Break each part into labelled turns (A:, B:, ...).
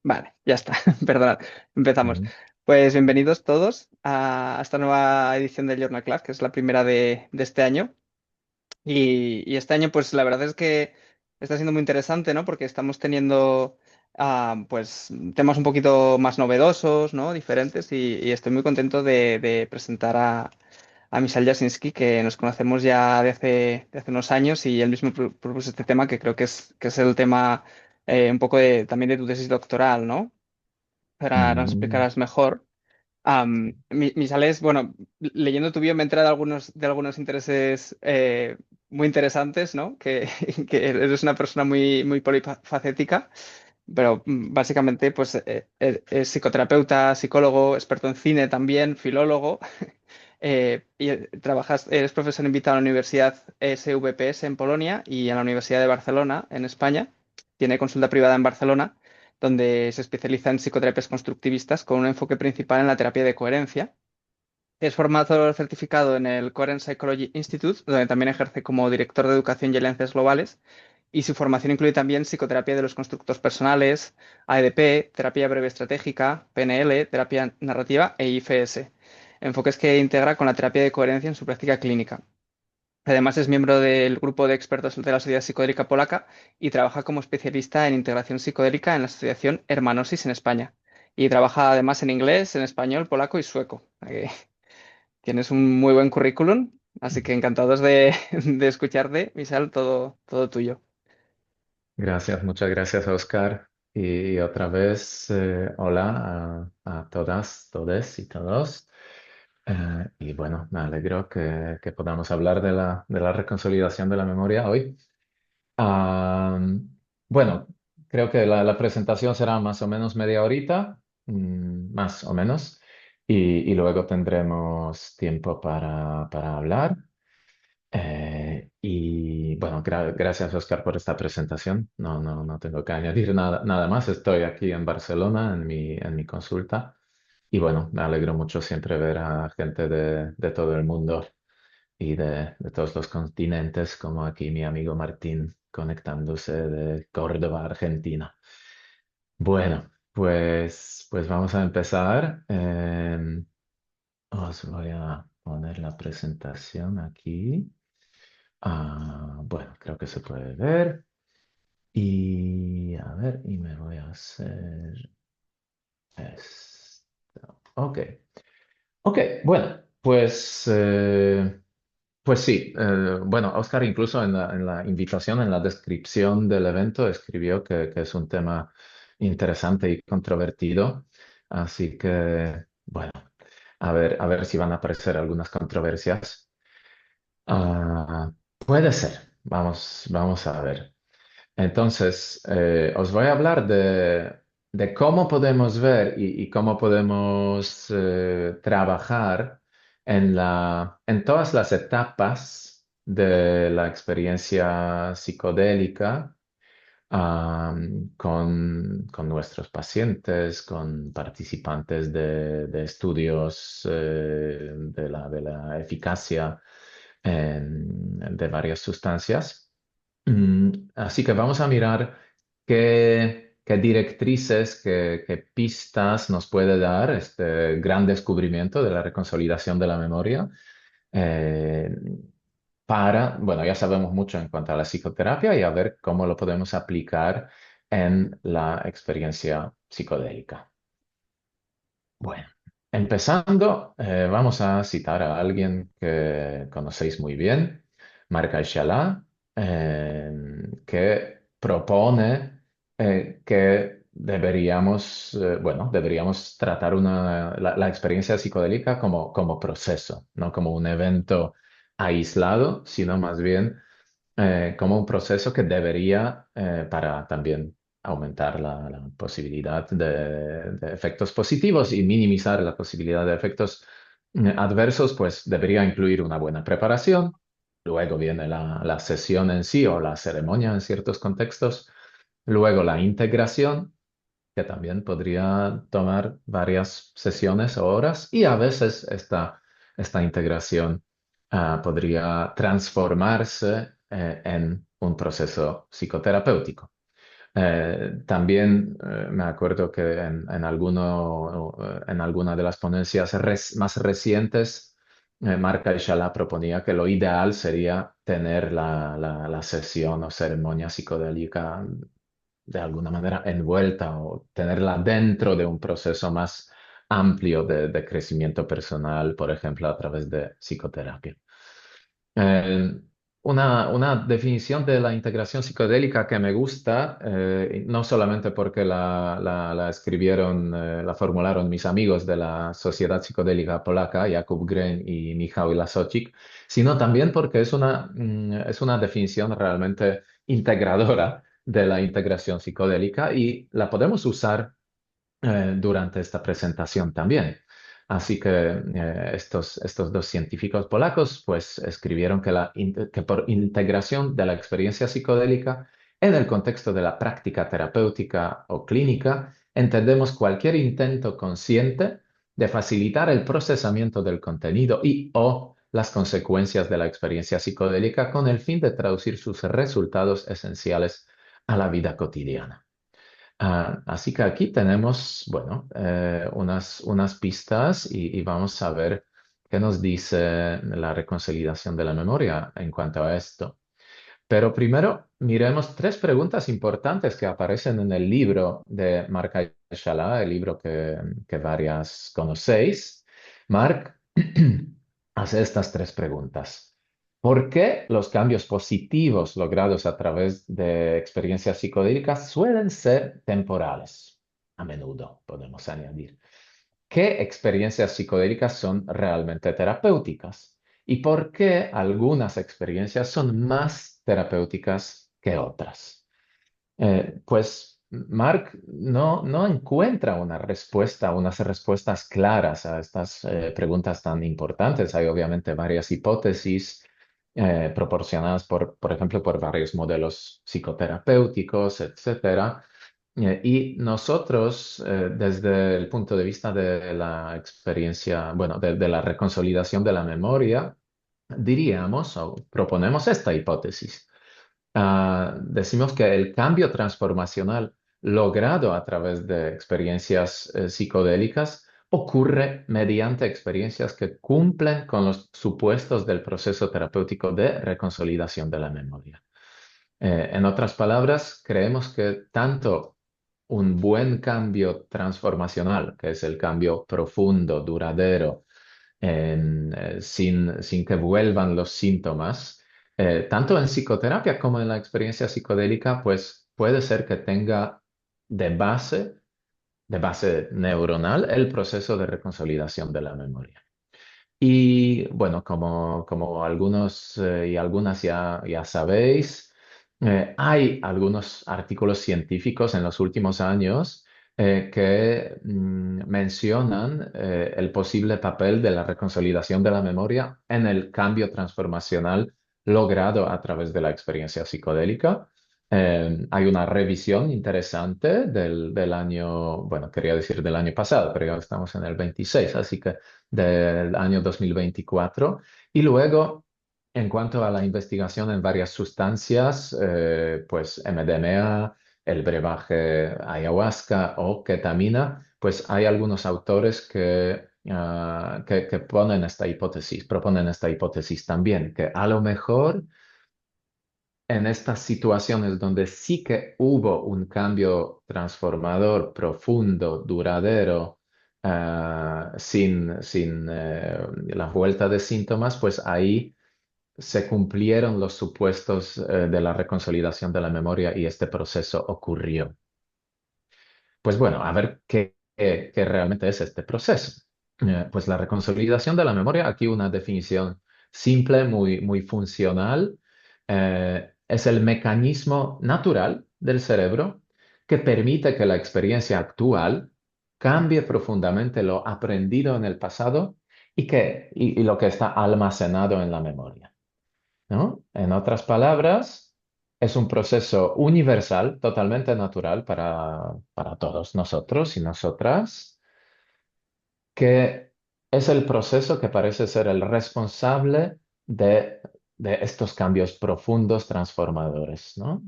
A: Vale, ya está. Perdonad. Empezamos.
B: Ujú.
A: Pues bienvenidos todos a esta nueva edición del Journal Club, que es la primera de este año. Y este año, pues la verdad es que está siendo muy interesante, ¿no? Porque estamos teniendo, pues, temas un poquito más novedosos, ¿no? Diferentes. Y estoy muy contento de presentar a Michal Jasinski, que nos conocemos ya de hace unos años y él mismo propuso este tema, que creo que es el tema un poco también de tu tesis doctoral, ¿no? Ahora nos
B: Mm.
A: explicarás mejor. Misales, bueno, leyendo tu bio me he enterado de algunos intereses muy interesantes, ¿no? Que eres una persona muy polifacética, pero básicamente pues es psicoterapeuta, psicólogo, experto en cine también, filólogo, eres profesor invitado en la Universidad SVPS en Polonia y en la Universidad de Barcelona en España. Tiene consulta privada en Barcelona donde se especializa en psicoterapias constructivistas con un enfoque principal en la terapia de coherencia. Es formador certificado en el Coherent Psychology Institute, donde también ejerce como director de educación y alianzas globales, y su formación incluye también psicoterapia de los constructos personales, AEDP, terapia breve estratégica, PNL, terapia narrativa e IFS, enfoques que integra con la terapia de coherencia en su práctica clínica. Además, es miembro del grupo de expertos de la Sociedad Psicodélica Polaca y trabaja como especialista en integración psicodélica en la Asociación Hermanosis en España. Y trabaja además en inglés, en español, polaco y sueco. Tienes un muy buen currículum, así que encantados de escucharte, Misal, todo tuyo.
B: Gracias, muchas gracias, Oscar. Y otra vez, hola a todas, todes y todos. Y bueno, me alegro que podamos hablar de la reconsolidación de la memoria hoy. Ah, bueno, creo que la presentación será más o menos media horita, más o menos, y luego tendremos tiempo para hablar. Y bueno, gracias Oscar por esta presentación. No tengo que añadir nada más. Estoy aquí en Barcelona en mi consulta y bueno, me alegro mucho siempre ver a gente de todo el mundo y de todos los continentes, como aquí mi amigo Martín conectándose de Córdoba, Argentina. Bueno, pues vamos a empezar. Os voy a poner la presentación aquí. Bueno, creo que se puede ver. Y a ver, y me voy a hacer esto. Ok, ok, bueno, pues sí. Bueno, Oscar incluso en la invitación, en la descripción del evento, escribió que es un tema interesante y controvertido. Así que, bueno, a ver si van a aparecer algunas controversias. Puede ser. Vamos a ver. Entonces, os voy a hablar de cómo podemos ver y cómo podemos trabajar en todas las etapas de la experiencia psicodélica, con nuestros pacientes, con participantes de estudios de la eficacia de varias sustancias. Así que vamos a mirar qué directrices, qué pistas nos puede dar este gran descubrimiento de la reconsolidación de la memoria. eh, bueno, ya sabemos mucho en cuanto a la psicoterapia y a ver cómo lo podemos aplicar en la experiencia psicodélica. Bueno, empezando, vamos a citar a alguien que conocéis muy bien, Marc Aichelin, que propone que deberíamos tratar la experiencia psicodélica como proceso, no como un evento aislado, sino más bien como un proceso que debería, para también aumentar la posibilidad de efectos positivos y minimizar la posibilidad de efectos adversos, pues debería incluir una buena preparación. Luego viene la sesión en sí o la ceremonia en ciertos contextos. Luego la integración, que también podría tomar varias sesiones o horas. Y a veces esta integración podría transformarse en un proceso psicoterapéutico. También me acuerdo que en alguna de las ponencias más recientes, Marc Aishala proponía que lo ideal sería tener la sesión o ceremonia psicodélica de alguna manera envuelta o tenerla dentro de un proceso más amplio de crecimiento personal, por ejemplo, a través de psicoterapia. Eh, una definición de la integración psicodélica que me gusta, no solamente porque la escribieron, la formularon mis amigos de la Sociedad Psicodélica Polaca, Jakub Greń y Michał Lasocik, sino también porque es una definición realmente integradora de la integración psicodélica y la podemos usar durante esta presentación también. Así que estos dos científicos polacos pues escribieron que por integración de la experiencia psicodélica en el contexto de la práctica terapéutica o clínica, entendemos cualquier intento consciente de facilitar el procesamiento del contenido y o las consecuencias de la experiencia psicodélica con el fin de traducir sus resultados esenciales a la vida cotidiana. Así que aquí tenemos, bueno, unas pistas y vamos a ver qué nos dice la reconciliación de la memoria en cuanto a esto. Pero primero miremos tres preguntas importantes que aparecen en el libro de Marc Aishala, el libro que varias conocéis. Marc hace estas tres preguntas. ¿Por qué los cambios positivos logrados a través de experiencias psicodélicas suelen ser temporales? A menudo, podemos añadir. ¿Qué experiencias psicodélicas son realmente terapéuticas? ¿Y por qué algunas experiencias son más terapéuticas que otras? Pues Mark no encuentra una respuesta, unas respuestas claras a estas preguntas tan importantes. Hay obviamente varias hipótesis proporcionadas por ejemplo, por varios modelos psicoterapéuticos, etcétera. Y nosotros, desde el punto de vista de la experiencia, bueno, de la reconsolidación de la memoria, diríamos o proponemos esta hipótesis. Decimos que el cambio transformacional logrado a través de experiencias psicodélicas ocurre mediante experiencias que cumplen con los supuestos del proceso terapéutico de reconsolidación de la memoria. En otras palabras, creemos que tanto un buen cambio transformacional, que es el cambio profundo, duradero, sin que vuelvan los síntomas, tanto en psicoterapia como en la experiencia psicodélica, pues puede ser que tenga de base neuronal el proceso de reconsolidación de la memoria. Y bueno, como algunos y algunas ya sabéis, hay algunos artículos científicos en los últimos años que mencionan el posible papel de la reconsolidación de la memoria en el cambio transformacional logrado a través de la experiencia psicodélica. Hay una revisión interesante del año, bueno, quería decir del año pasado, pero ya estamos en el 26, así que del año 2024. Y luego, en cuanto a la investigación en varias sustancias, pues MDMA, el brebaje ayahuasca o ketamina, pues hay algunos autores que ponen esta hipótesis, proponen esta hipótesis también, que a lo mejor en estas situaciones donde sí que hubo un cambio transformador, profundo, duradero, sin la vuelta de síntomas, pues ahí se cumplieron los supuestos de la reconsolidación de la memoria y este proceso ocurrió. Pues bueno, a ver qué realmente es este proceso. Pues la reconsolidación de la memoria, aquí una definición simple, muy funcional, es el mecanismo natural del cerebro que permite que la experiencia actual cambie profundamente lo aprendido en el pasado y lo que está almacenado en la memoria, ¿no? En otras palabras, es un proceso universal, totalmente natural para todos nosotros y nosotras, que es el proceso que parece ser el responsable de estos cambios profundos, transformadores, ¿no?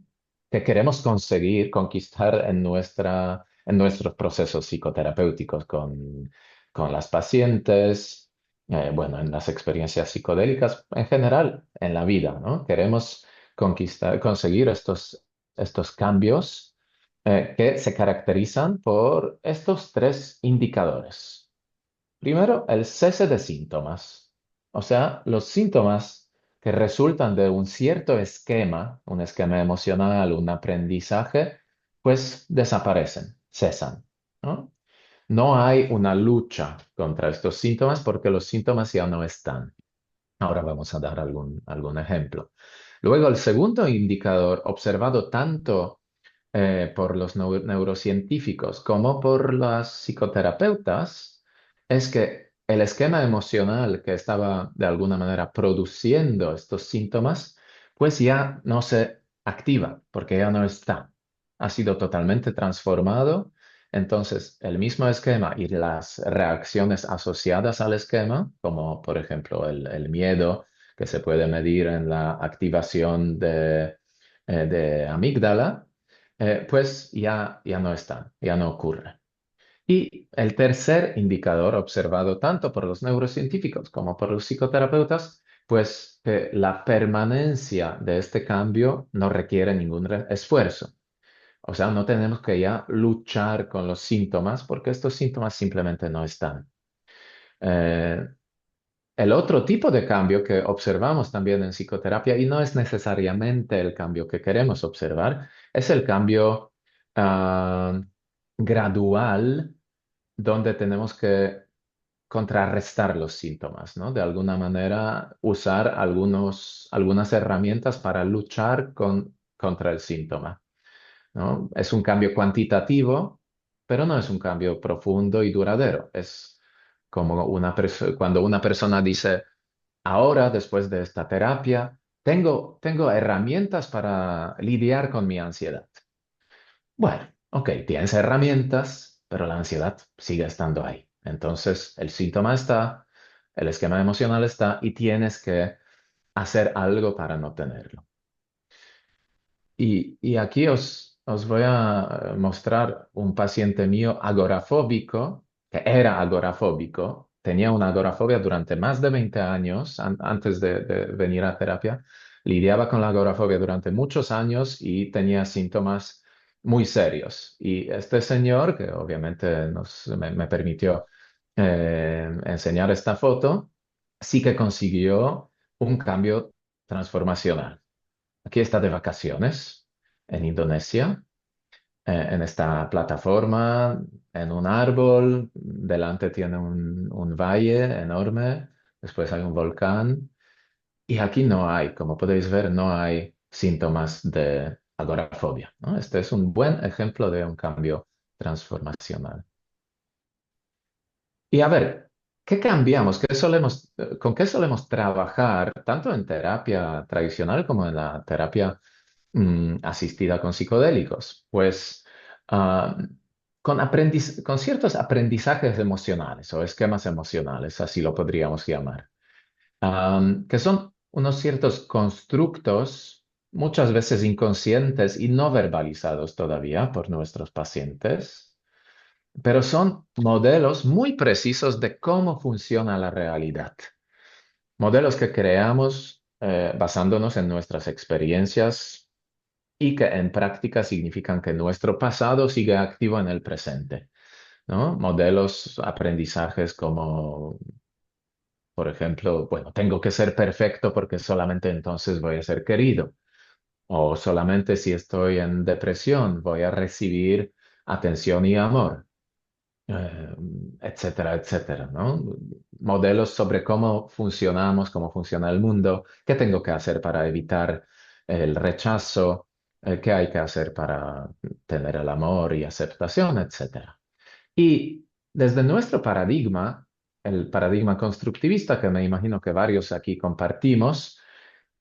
B: que queremos conseguir, conquistar en nuestros procesos psicoterapéuticos con las pacientes, bueno, en las experiencias psicodélicas, en general, en la vida, ¿no? Queremos conseguir estos cambios que se caracterizan por estos tres indicadores. Primero, el cese de síntomas. O sea, los síntomas que resultan de un cierto esquema, un esquema emocional, un aprendizaje, pues desaparecen, cesan, ¿no? No hay una lucha contra estos síntomas porque los síntomas ya no están. Ahora vamos a dar algún ejemplo. Luego, el segundo indicador, observado tanto por los neurocientíficos como por las psicoterapeutas, es que el esquema emocional que estaba de alguna manera produciendo estos síntomas, pues ya no se activa porque ya no está. Ha sido totalmente transformado. Entonces, el mismo esquema y las reacciones asociadas al esquema, como por ejemplo el miedo, que se puede medir en la activación de amígdala, pues ya no está, ya no ocurre. Y el tercer indicador observado tanto por los neurocientíficos como por los psicoterapeutas, pues que la permanencia de este cambio no requiere ningún esfuerzo. O sea, no tenemos que ya luchar con los síntomas porque estos síntomas simplemente no están. Eh, el otro tipo de cambio que observamos también en psicoterapia, y no es necesariamente el cambio que queremos observar, es el cambio ah, gradual donde tenemos que contrarrestar los síntomas, ¿no? De alguna manera usar algunas herramientas para luchar contra el síntoma, ¿no? Es un cambio cuantitativo, pero no es un cambio profundo y duradero. Es como cuando una persona dice, ahora, después de esta terapia, tengo herramientas para lidiar con mi ansiedad. Bueno, ok, tienes herramientas, pero la ansiedad sigue estando ahí. Entonces, el síntoma está, el esquema emocional está y tienes que hacer algo para no tenerlo. Y aquí os voy a mostrar un paciente mío agorafóbico, que era agorafóbico, tenía una agorafobia durante más de 20 años antes de venir a terapia, lidiaba con la agorafobia durante muchos años y tenía síntomas muy serios. Y este señor, que obviamente me permitió enseñar esta foto, sí que consiguió un cambio transformacional. Aquí está de vacaciones en Indonesia, en esta plataforma, en un árbol, delante tiene un valle enorme, después hay un volcán y aquí no hay, como podéis ver, no hay síntomas de agorafobia, ¿no? Este es un buen ejemplo de un cambio transformacional. Y a ver, ¿qué cambiamos? ¿Con qué solemos trabajar tanto en terapia tradicional como en la terapia asistida con psicodélicos? Pues ah, con ciertos aprendizajes emocionales o esquemas emocionales, así lo podríamos llamar, que son unos ciertos constructos, muchas veces inconscientes y no verbalizados todavía por nuestros pacientes, pero son modelos muy precisos de cómo funciona la realidad. Modelos que creamos basándonos en nuestras experiencias y que en práctica significan que nuestro pasado sigue activo en el presente, ¿no? Modelos, aprendizajes como, por ejemplo, bueno, tengo que ser perfecto porque solamente entonces voy a ser querido, o solamente si estoy en depresión voy a recibir atención y amor, eh, etcétera, etcétera, ¿no? Modelos sobre cómo funcionamos, cómo funciona el mundo, qué tengo que hacer para evitar el rechazo, qué hay que hacer para tener el amor y aceptación, etcétera. Y desde nuestro paradigma, el paradigma constructivista que me imagino que varios aquí compartimos,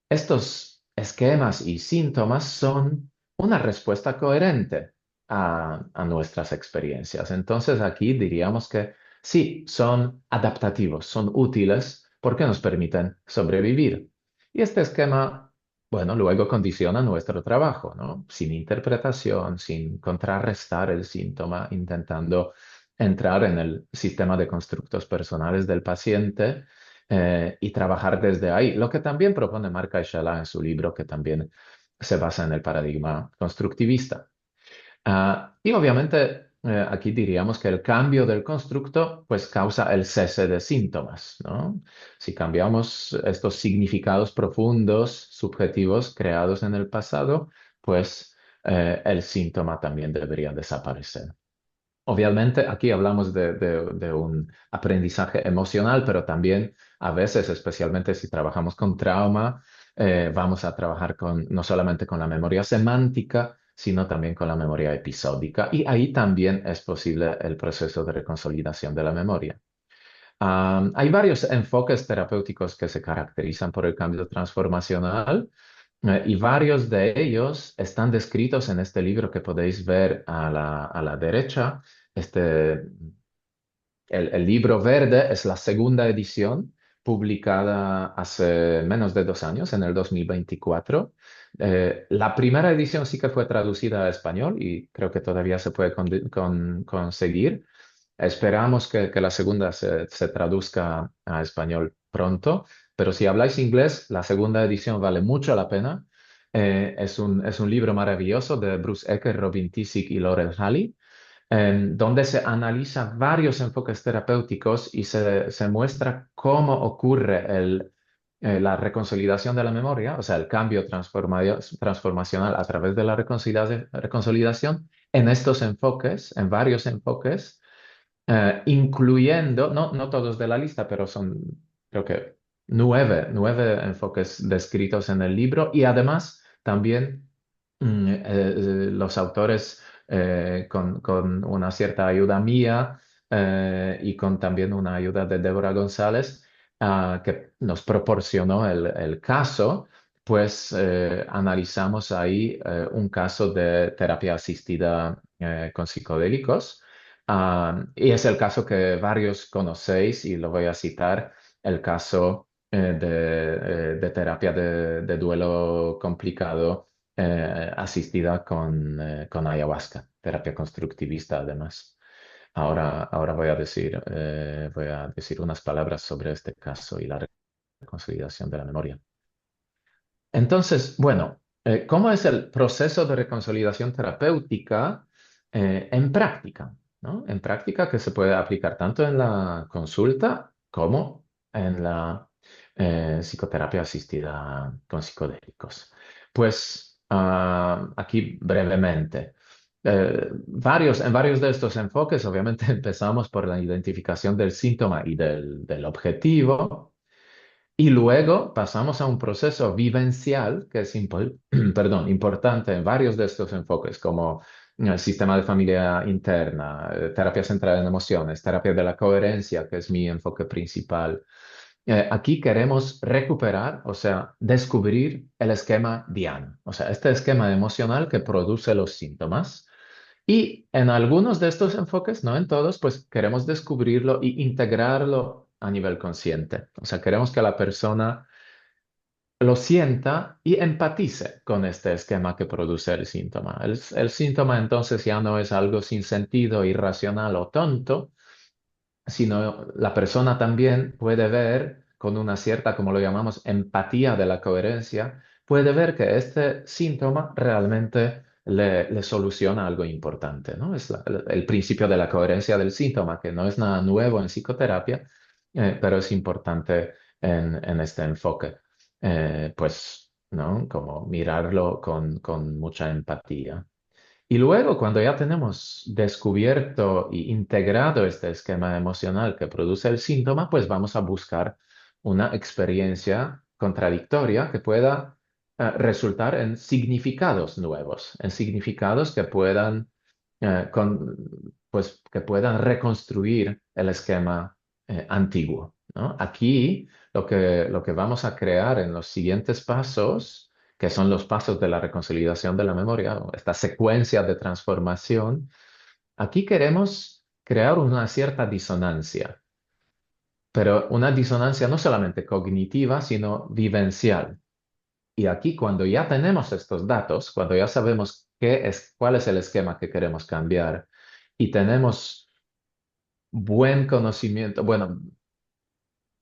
B: estos esquemas y síntomas son una respuesta coherente a nuestras experiencias. Entonces aquí diríamos que sí, son adaptativos, son útiles porque nos permiten sobrevivir. Y este esquema bueno, luego condiciona nuestro trabajo, ¿no? Sin interpretación, sin contrarrestar el síntoma, intentando entrar en el sistema de constructos personales del paciente y trabajar desde ahí. Lo que también propone Mark Aishala en su libro, que también se basa en el paradigma constructivista. Y obviamente aquí diríamos que el cambio del constructo pues causa el cese de síntomas, ¿no? Si cambiamos estos significados profundos, subjetivos creados en el pasado, pues el síntoma también debería desaparecer. Obviamente aquí hablamos de un aprendizaje emocional, pero también a veces, especialmente si trabajamos con trauma, vamos a trabajar no solamente con la memoria semántica, sino también con la memoria episódica. Y ahí también es posible el proceso de reconsolidación de la memoria. Hay varios enfoques terapéuticos que se caracterizan por el cambio transformacional. Y varios de ellos están descritos en este libro que podéis ver a la derecha. Este, el libro verde es la segunda edición, publicada hace menos de 2 años, en el 2024. La primera edición sí que fue traducida a español y creo que todavía se puede conseguir. Esperamos que la segunda se traduzca a español pronto, pero si habláis inglés, la segunda edición vale mucho la pena. Es un libro maravilloso de Bruce Ecker, Robin Tisick y Laurel Halley, donde se analiza varios enfoques terapéuticos y se muestra cómo ocurre la reconsolidación de la memoria, o sea, el cambio transformacional a través de la reconsolidación en estos enfoques, en varios enfoques, incluyendo, no todos de la lista, pero son, creo que, nueve enfoques descritos en el libro y además también los autores con una cierta ayuda mía y con también una ayuda de Débora González, que nos proporcionó el caso, pues analizamos ahí un caso de terapia asistida con psicodélicos. Y es el caso que varios conocéis y lo voy a citar, el caso de terapia de duelo complicado asistida con ayahuasca, terapia constructivista además. Ahora voy a decir unas palabras sobre este caso y la reconsolidación de la memoria. Entonces, bueno, ¿cómo es el proceso de reconsolidación terapéutica en práctica? ¿No? En práctica que se puede aplicar tanto en la consulta como en la psicoterapia asistida con psicodélicos. Pues aquí brevemente. En varios de estos enfoques, obviamente empezamos por la identificación del síntoma y del objetivo. Y luego pasamos a un proceso vivencial que es perdón, importante en varios de estos enfoques, como el sistema de familia interna, terapia centrada en emociones, terapia de la coherencia, que es mi enfoque principal. Aquí queremos recuperar, o sea, descubrir el esquema DIAN, o sea, este esquema emocional que produce los síntomas. Y en algunos de estos enfoques, no en todos, pues queremos descubrirlo y integrarlo a nivel consciente. O sea, queremos que la persona lo sienta y empatice con este esquema que produce el síntoma. El síntoma entonces ya no es algo sin sentido, irracional o tonto, sino la persona también puede ver con una cierta, como lo llamamos, empatía de la coherencia, puede ver que este síntoma realmente le soluciona algo importante, ¿no? Es el principio de la coherencia del síntoma, que no es nada nuevo en psicoterapia, pero es importante en este enfoque. Pues, ¿no? Como mirarlo con mucha empatía. Y luego, cuando ya tenemos descubierto y integrado este esquema emocional que produce el síntoma, pues vamos a buscar una experiencia contradictoria que pueda resultar en significados nuevos, en significados que puedan, pues, que puedan reconstruir el esquema antiguo, ¿no? Aquí lo que vamos a crear en los siguientes pasos, que son los pasos de la reconsolidación de la memoria, o esta secuencia de transformación, aquí queremos crear una cierta disonancia, pero una disonancia no solamente cognitiva, sino vivencial. Y aquí, cuando ya tenemos estos datos, cuando ya sabemos cuál es el esquema que queremos cambiar y tenemos buen conocimiento, bueno,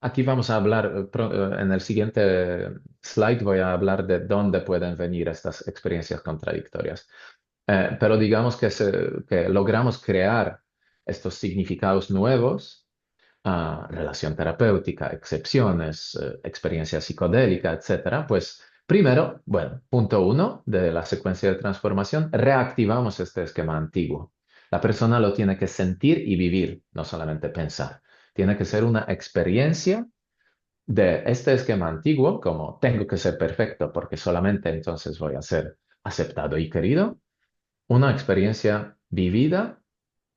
B: aquí vamos a hablar, en el siguiente slide voy a hablar de dónde pueden venir estas experiencias contradictorias. Pero digamos que logramos crear estos significados nuevos, relación terapéutica, excepciones, experiencia psicodélica, etcétera. Pues primero, bueno, punto uno de la secuencia de transformación, reactivamos este esquema antiguo. La persona lo tiene que sentir y vivir, no solamente pensar. Tiene que ser una experiencia de este esquema antiguo, como tengo que ser perfecto porque solamente entonces voy a ser aceptado y querido, una experiencia vivida,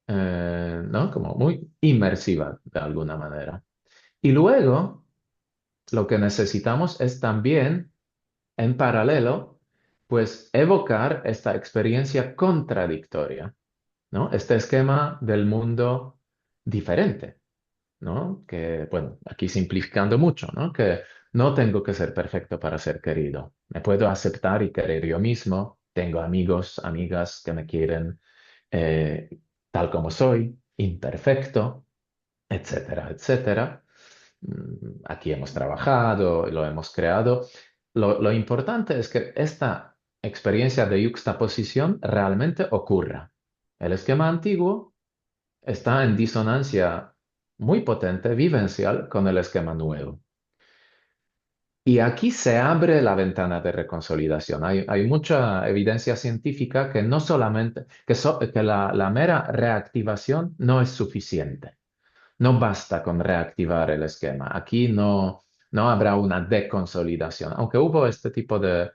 B: ¿no? Como muy inmersiva de alguna manera. Y luego, lo que necesitamos es también, en paralelo, pues evocar esta experiencia contradictoria, ¿no? Este esquema del mundo diferente, ¿no? Que, bueno, aquí simplificando mucho, ¿no? Que no tengo que ser perfecto para ser querido. Me puedo aceptar y querer yo mismo. Tengo amigos, amigas que me quieren eh, tal como soy, imperfecto, etcétera, etcétera. Aquí hemos trabajado, lo hemos creado. Lo importante es que esta experiencia de yuxtaposición realmente ocurra. El esquema antiguo está en disonancia muy potente, vivencial, con el esquema nuevo. Y aquí se abre la ventana de reconsolidación. Hay mucha evidencia científica que no solamente, que la mera reactivación no es suficiente. No basta con reactivar el esquema. Aquí no habrá una deconsolidación, aunque hubo este tipo de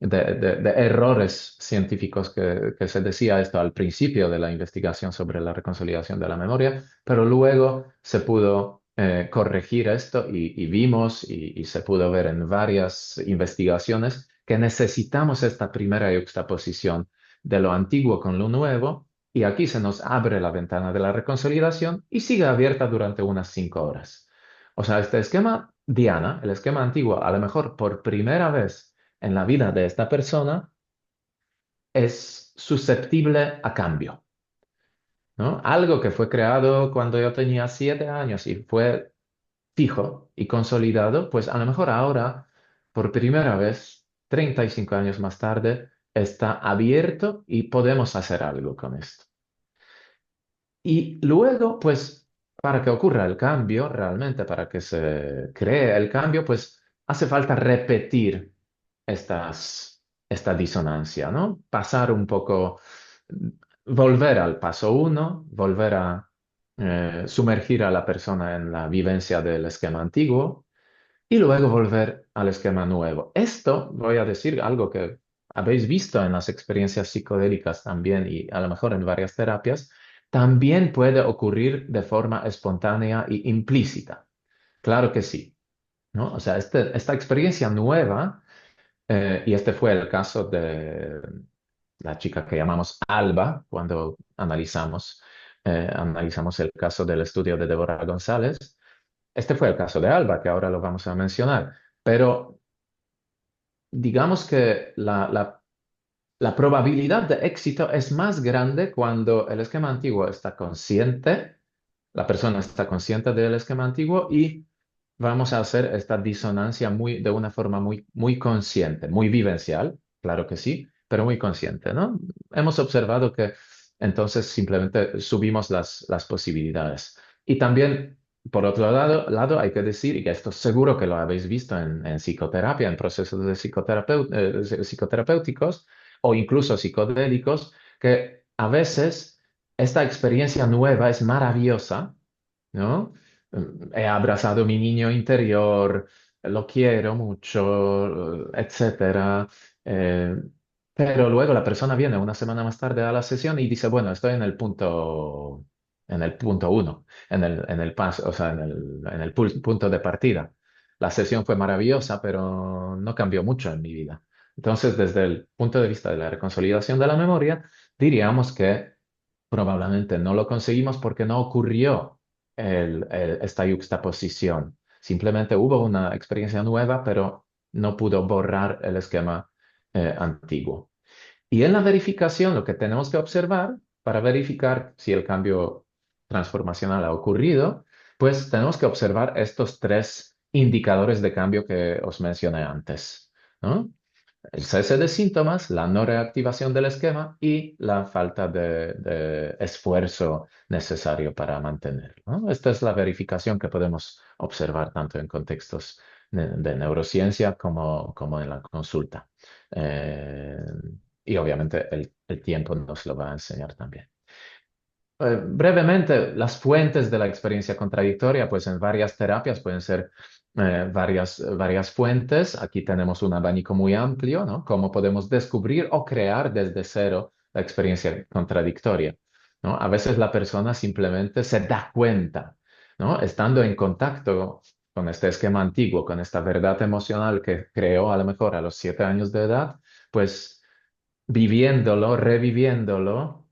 B: errores científicos que se decía esto al principio de la investigación sobre la reconsolidación de la memoria, pero luego se pudo corregir esto y vimos y se pudo ver en varias investigaciones que necesitamos esta primera yuxtaposición de lo antiguo con lo nuevo y aquí se nos abre la ventana de la reconsolidación y sigue abierta durante unas 5 horas. O sea, este esquema Diana, el esquema antiguo, a lo mejor por primera vez en la vida de esta persona, es susceptible a cambio, ¿no? Algo que fue creado cuando yo tenía 7 años y fue fijo y consolidado, pues a lo mejor ahora, por primera vez, 35 años más tarde, está abierto y podemos hacer algo con esto. Y luego, pues, para que ocurra el cambio, realmente, para que se cree el cambio, pues hace falta repetir esta disonancia, ¿no? Pasar un poco, volver al paso uno, volver a sumergir a la persona en la vivencia del esquema antiguo y luego volver al esquema nuevo. Esto, voy a decir algo que habéis visto en las experiencias psicodélicas también y a lo mejor en varias terapias, también puede ocurrir de forma espontánea e implícita. Claro que sí, ¿no? O sea, esta experiencia nueva, y este fue el caso de la chica que llamamos Alba cuando analizamos el caso del estudio de Deborah González. Este fue el caso de Alba, que ahora lo vamos a mencionar, pero digamos que la probabilidad de éxito es más grande cuando el esquema antiguo está consciente, la persona está consciente del esquema antiguo y vamos a hacer esta disonancia de una forma muy, muy consciente, muy vivencial, claro que sí, pero muy consciente, ¿no? Hemos observado que entonces simplemente subimos las posibilidades. Y también, por otro lado, hay que decir, y que esto seguro que lo habéis visto en psicoterapia, en procesos de psicoterapéuticos o incluso psicodélicos, que a veces esta experiencia nueva es maravillosa, ¿no? He abrazado a mi niño interior, lo quiero mucho, etcétera. Eh, pero luego la persona viene una semana más tarde a la sesión y dice, bueno, estoy en el punto uno, en el paso, o sea, en el punto de partida. La sesión fue maravillosa, pero no cambió mucho en mi vida. Entonces, desde el punto de vista de la reconsolidación de la memoria, diríamos que probablemente no lo conseguimos porque no ocurrió esta yuxtaposición. Simplemente hubo una experiencia nueva, pero no pudo borrar el esquema antiguo. Y en la verificación, lo que tenemos que observar para verificar si el cambio transformacional ha ocurrido, pues tenemos que observar estos tres indicadores de cambio que os mencioné antes, ¿no? El cese de síntomas, la no reactivación del esquema y la falta de esfuerzo necesario para mantenerlo, ¿no? Esta es la verificación que podemos observar tanto en contextos de neurociencia como en la consulta. Eh, y obviamente el tiempo nos lo va a enseñar también. Brevemente, las fuentes de la experiencia contradictoria, pues en varias terapias pueden ser varias fuentes. Aquí tenemos un abanico muy amplio, ¿no? Cómo podemos descubrir o crear desde cero la experiencia contradictoria, ¿no? A veces la persona simplemente se da cuenta, ¿no? Estando en contacto con este esquema antiguo, con esta verdad emocional que creó a lo mejor a los 7 años de edad, pues viviéndolo, reviviéndolo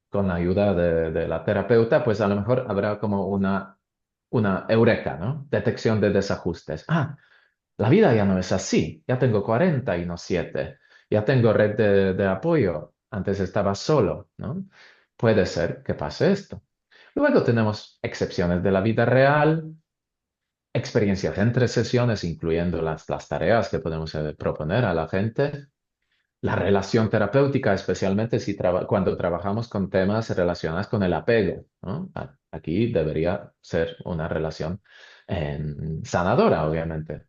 B: con la ayuda de la terapeuta, pues a lo mejor habrá como una eureka, ¿no? Detección de desajustes. Ah, la vida ya no es así. Ya tengo 40 y no 7. Ya tengo red de apoyo. Antes estaba solo, ¿no? Puede ser que pase esto. Luego tenemos excepciones de la vida real, experiencias entre sesiones, incluyendo las tareas que podemos proponer a la gente. La relación terapéutica, especialmente si cuando trabajamos con temas relacionados con el apego, ¿no? Aquí debería ser una relación sanadora, obviamente.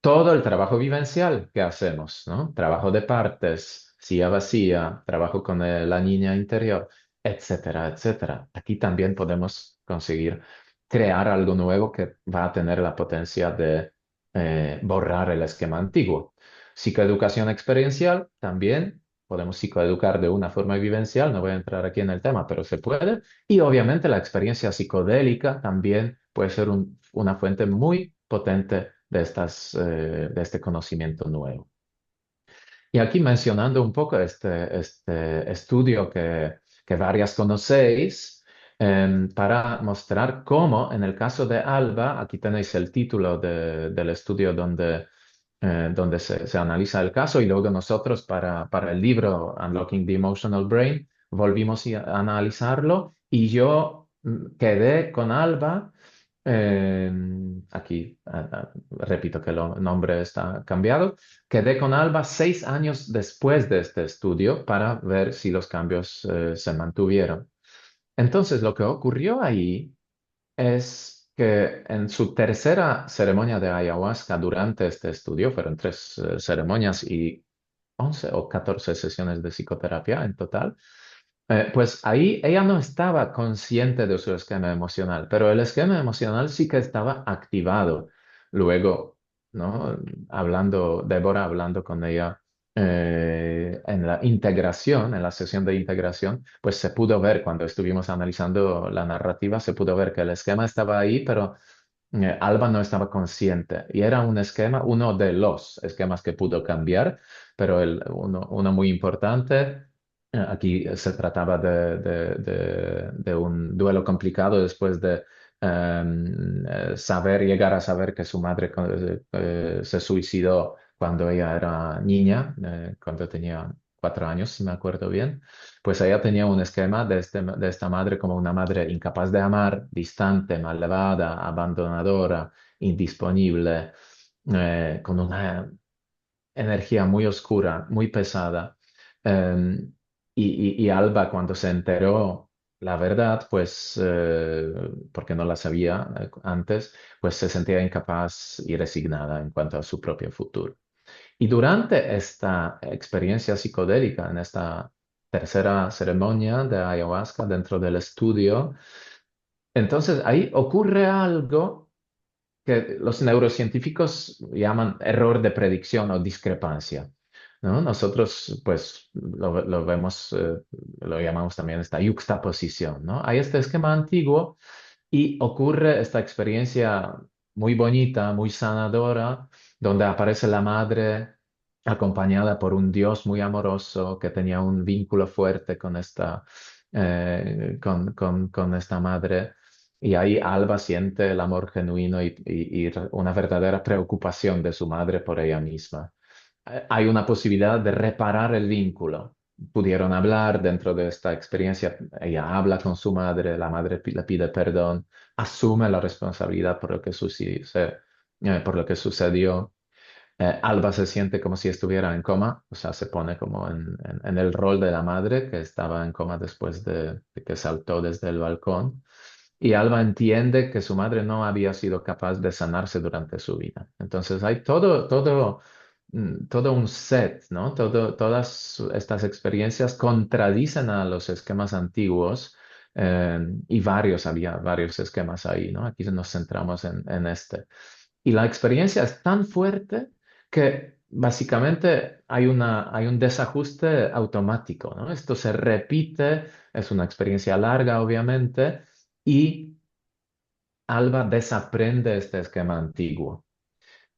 B: Todo el trabajo vivencial que hacemos, ¿no? Trabajo de partes, silla vacía, trabajo con la niña interior, etcétera, etcétera. Aquí también podemos conseguir crear algo nuevo que va a tener la potencia de borrar el esquema antiguo. Psicoeducación experiencial, también podemos psicoeducar de una forma vivencial, no voy a entrar aquí en el tema, pero se puede. Y obviamente la experiencia psicodélica también puede ser una fuente muy potente de este conocimiento nuevo. Y aquí mencionando un poco este estudio que varias conocéis, para mostrar cómo en el caso de Alba, aquí tenéis el título del estudio donde se analiza el caso y luego nosotros para el libro Unlocking the Emotional Brain volvimos a analizarlo y yo quedé con Alba. Aquí repito que el nombre está cambiado. Quedé con Alba 6 años después de este estudio para ver si los cambios se mantuvieron. Entonces, lo que ocurrió ahí es que en su tercera ceremonia de ayahuasca durante este estudio, fueron tres ceremonias y 11 o 14 sesiones de psicoterapia en total, pues ahí ella no estaba consciente de su esquema emocional, pero el esquema emocional sí que estaba activado. Luego, ¿no? Débora hablando con ella en la integración, en la sesión de integración, pues se pudo ver cuando estuvimos analizando la narrativa, se pudo ver que el esquema estaba ahí, pero Alba no estaba consciente y era un esquema, uno de los esquemas que pudo cambiar, pero uno muy importante. Aquí se trataba de un duelo complicado después de llegar a saber que su madre se suicidó cuando ella era niña, cuando tenía 4 años, si me acuerdo bien. Pues ella tenía un esquema de esta madre como una madre incapaz de amar, distante, malvada, abandonadora, indisponible, con una energía muy oscura, muy pesada. Eh, y Alba, cuando se enteró la verdad, pues, porque no la sabía antes, pues se sentía incapaz y resignada en cuanto a su propio futuro. Y durante esta experiencia psicodélica, en esta tercera ceremonia de ayahuasca dentro del estudio, entonces ahí ocurre algo que los neurocientíficos llaman error de predicción o discrepancia, ¿no? Nosotros, pues, lo vemos, lo llamamos también esta yuxtaposición, ¿no? Hay este esquema antiguo y ocurre esta experiencia muy bonita, muy sanadora, donde aparece la madre acompañada por un Dios muy amoroso que tenía un vínculo fuerte con esta madre Y ahí Alba siente el amor genuino y una verdadera preocupación de su madre por ella misma. Hay una posibilidad de reparar el vínculo. Pudieron hablar dentro de esta experiencia. Ella habla con su madre, la madre le pide perdón, asume la responsabilidad por lo que, por lo que sucedió. Alba se siente como si estuviera en coma, o sea, se pone como en el rol de la madre que estaba en coma después de que saltó desde el balcón. Y Alba entiende que su madre no había sido capaz de sanarse durante su vida. Entonces hay todo un set, ¿no? Todas estas experiencias contradicen a los esquemas antiguos y había varios esquemas ahí, ¿no? Aquí nos centramos en este. Y la experiencia es tan fuerte que básicamente hay un desajuste automático, ¿no? Esto se repite, es una experiencia larga, obviamente, y Alba desaprende este esquema antiguo.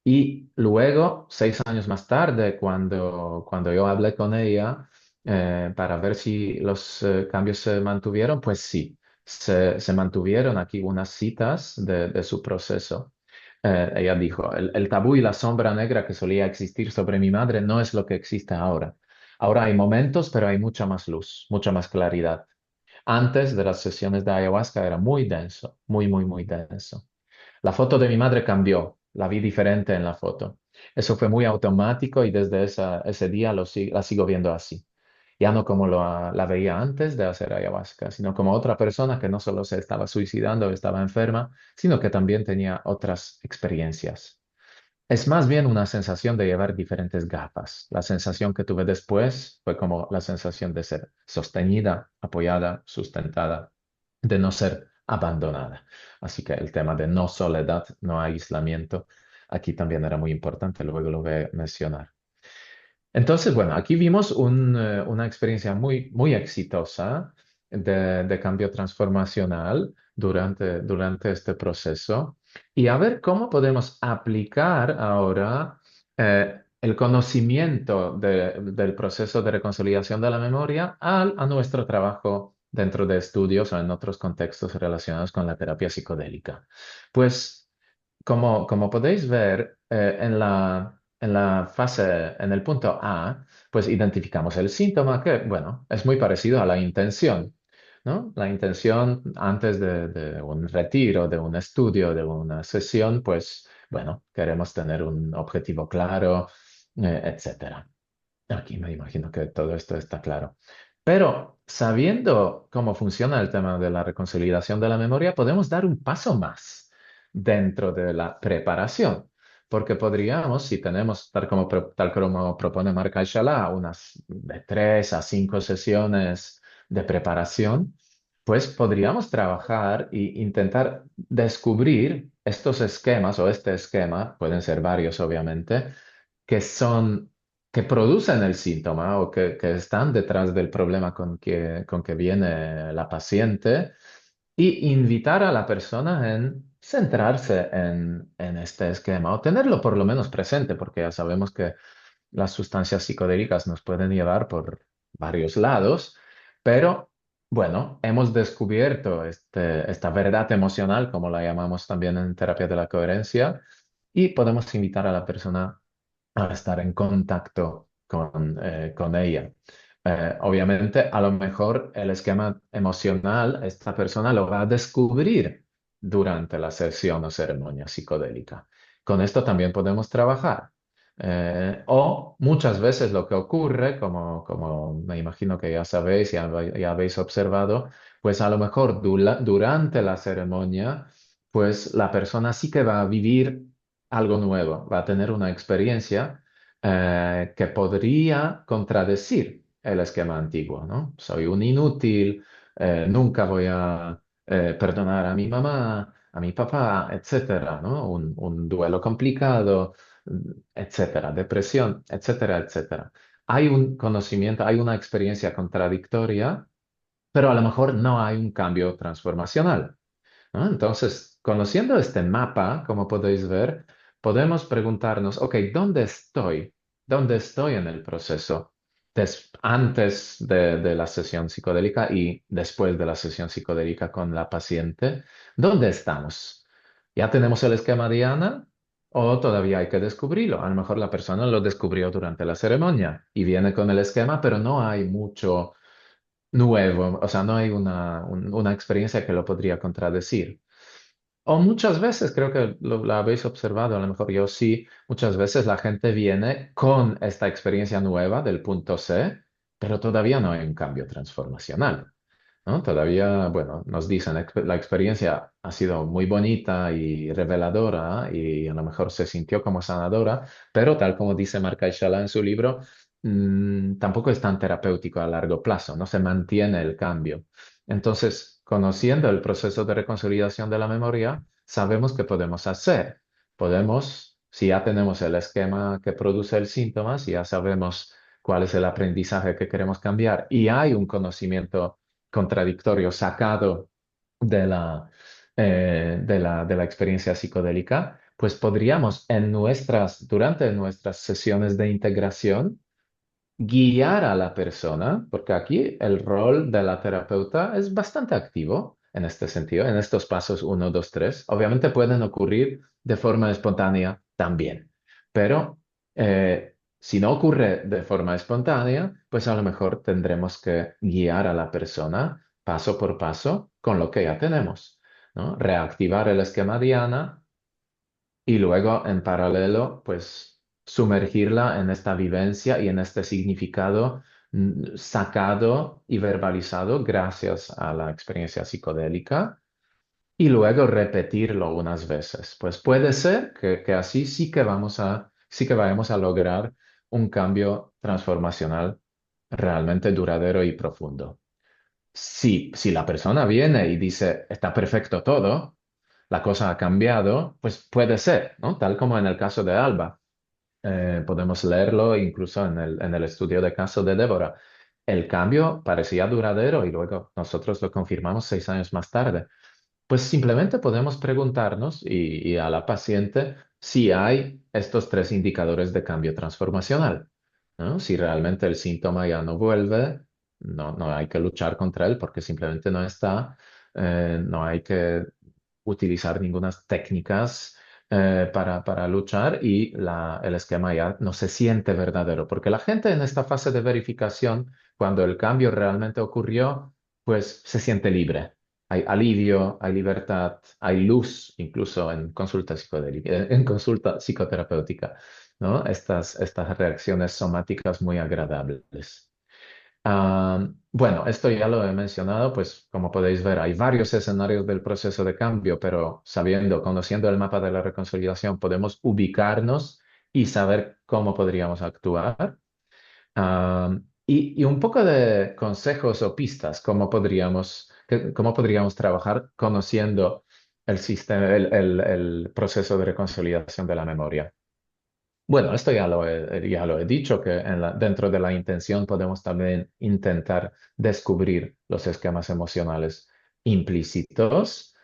B: Y luego, 6 años más tarde, cuando yo hablé con ella para ver si los cambios se mantuvieron, pues sí, se mantuvieron aquí unas citas de su proceso. Ella dijo, el tabú y la sombra negra que solía existir sobre mi madre no es lo que existe ahora. Ahora hay momentos, pero hay mucha más luz, mucha más claridad. Antes de las sesiones de ayahuasca era muy denso, muy, muy, muy denso. La foto de mi madre cambió, la vi diferente en la foto. Eso fue muy automático y desde ese día la sigo viendo así. Ya no como la veía antes de hacer ayahuasca, sino como otra persona que no solo se estaba suicidando o estaba enferma, sino que también tenía otras experiencias. Es más bien una sensación de llevar diferentes gafas. La sensación que tuve después fue como la sensación de ser sostenida, apoyada, sustentada, de no ser abandonada. Así que el tema de no soledad, no aislamiento, aquí también era muy importante, luego lo voy a mencionar. Entonces, bueno, aquí vimos una experiencia muy, muy exitosa de cambio transformacional durante este proceso y a ver cómo podemos aplicar ahora el conocimiento del proceso de reconciliación de la memoria a nuestro trabajo dentro de estudios o en otros contextos relacionados con la terapia psicodélica. Pues como podéis ver, en la fase, en el punto A, pues identificamos el síntoma que, bueno, es muy parecido a la intención, ¿no? La intención antes de un retiro, de un estudio, de una sesión, pues, bueno, queremos tener un objetivo claro, etcétera. Aquí me imagino que todo esto está claro. Pero sabiendo cómo funciona el tema de la reconciliación de la memoria, podemos dar un paso más dentro de la preparación. Porque podríamos, si tenemos, tal como propone Marc Aichalá, unas de 3 a 5 sesiones de preparación, pues podríamos trabajar e intentar descubrir estos esquemas o este esquema, pueden ser varios obviamente, que son que producen el síntoma o que están detrás del problema con que viene la paciente y invitar a la persona en centrarse en este esquema o tenerlo por lo menos presente, porque ya sabemos que las sustancias psicodélicas nos pueden llevar por varios lados, pero bueno, hemos descubierto esta verdad emocional, como la llamamos también en terapia de la coherencia, y podemos invitar a la persona a estar en contacto con ella. Obviamente, a lo mejor el esquema emocional, esta persona lo va a descubrir durante la sesión o ceremonia psicodélica. Con esto también podemos trabajar. O muchas veces lo que ocurre, como me imagino que ya sabéis, ya habéis observado, pues a lo mejor durante la ceremonia, pues la persona sí que va a vivir algo nuevo, va a tener una experiencia que podría contradecir el esquema antiguo, ¿no? Soy un inútil, nunca voy a perdonar a mi mamá, a mi papá, etcétera, ¿no? Un duelo complicado, etcétera, depresión, etcétera, etcétera. Hay un conocimiento, hay una experiencia contradictoria, pero a lo mejor no hay un cambio transformacional, ¿no? Entonces, conociendo este mapa, como podéis ver, podemos preguntarnos, ok, ¿dónde estoy? ¿Dónde estoy en el proceso? antes de la sesión psicodélica y después de la sesión psicodélica con la paciente. ¿Dónde estamos? ¿Ya tenemos el esquema Diana o todavía hay que descubrirlo? A lo mejor la persona lo descubrió durante la ceremonia y viene con el esquema, pero no hay mucho nuevo, o sea, no hay una experiencia que lo podría contradecir. O muchas veces, creo que lo habéis observado, a lo mejor yo sí, muchas veces la gente viene con esta experiencia nueva del punto C, pero todavía no hay un cambio transformacional, ¿no? Todavía, bueno, nos dicen, la experiencia ha sido muy bonita y reveladora y a lo mejor se sintió como sanadora, pero tal como dice Mark Aishala en su libro, tampoco es tan terapéutico a largo plazo, no se mantiene el cambio. Entonces, conociendo el proceso de reconsolidación de la memoria, sabemos qué podemos hacer. Podemos, si ya tenemos el esquema que produce el síntoma, si ya sabemos cuál es el aprendizaje que queremos cambiar y hay un conocimiento contradictorio sacado de la experiencia psicodélica, pues podríamos durante nuestras sesiones de integración guiar a la persona, porque aquí el rol de la terapeuta es bastante activo en este sentido, en estos pasos uno, 2, 3. Obviamente pueden ocurrir de forma espontánea también, pero si no ocurre de forma espontánea, pues a lo mejor tendremos que guiar a la persona paso por paso con lo que ya tenemos, ¿no? Reactivar el esquema Diana y luego en paralelo, pues sumergirla en esta vivencia y en este significado sacado y verbalizado gracias a la experiencia psicodélica y luego repetirlo unas veces. Pues puede ser que así sí que vayamos a lograr un cambio transformacional realmente duradero y profundo. Si la persona viene y dice, está perfecto todo, la cosa ha cambiado, pues puede ser, ¿no? Tal como en el caso de Alba. Podemos leerlo incluso en el estudio de caso de Débora. El cambio parecía duradero y luego nosotros lo confirmamos 6 años más tarde. Pues simplemente podemos preguntarnos y a la paciente si hay estos 3 indicadores de cambio transformacional, ¿no? Si realmente el síntoma ya no vuelve, no hay que luchar contra él porque simplemente no está, no hay que utilizar ninguna técnicas para luchar y el esquema ya no se siente verdadero, porque la gente en esta fase de verificación, cuando el cambio realmente ocurrió, pues se siente libre. Hay alivio, hay libertad, hay luz, incluso en consulta en consulta psicoterapéutica, ¿no? Estas reacciones somáticas muy agradables. Bueno, esto ya lo he mencionado, pues como podéis ver, hay varios escenarios del proceso de cambio, pero conociendo el mapa de la reconciliación, podemos ubicarnos y saber cómo podríamos actuar. Y un poco de consejos o pistas, cómo podríamos trabajar conociendo el sistema, el proceso de reconciliación de la memoria. Bueno, esto ya lo he dicho, que dentro de la intención podemos también intentar descubrir los esquemas emocionales implícitos.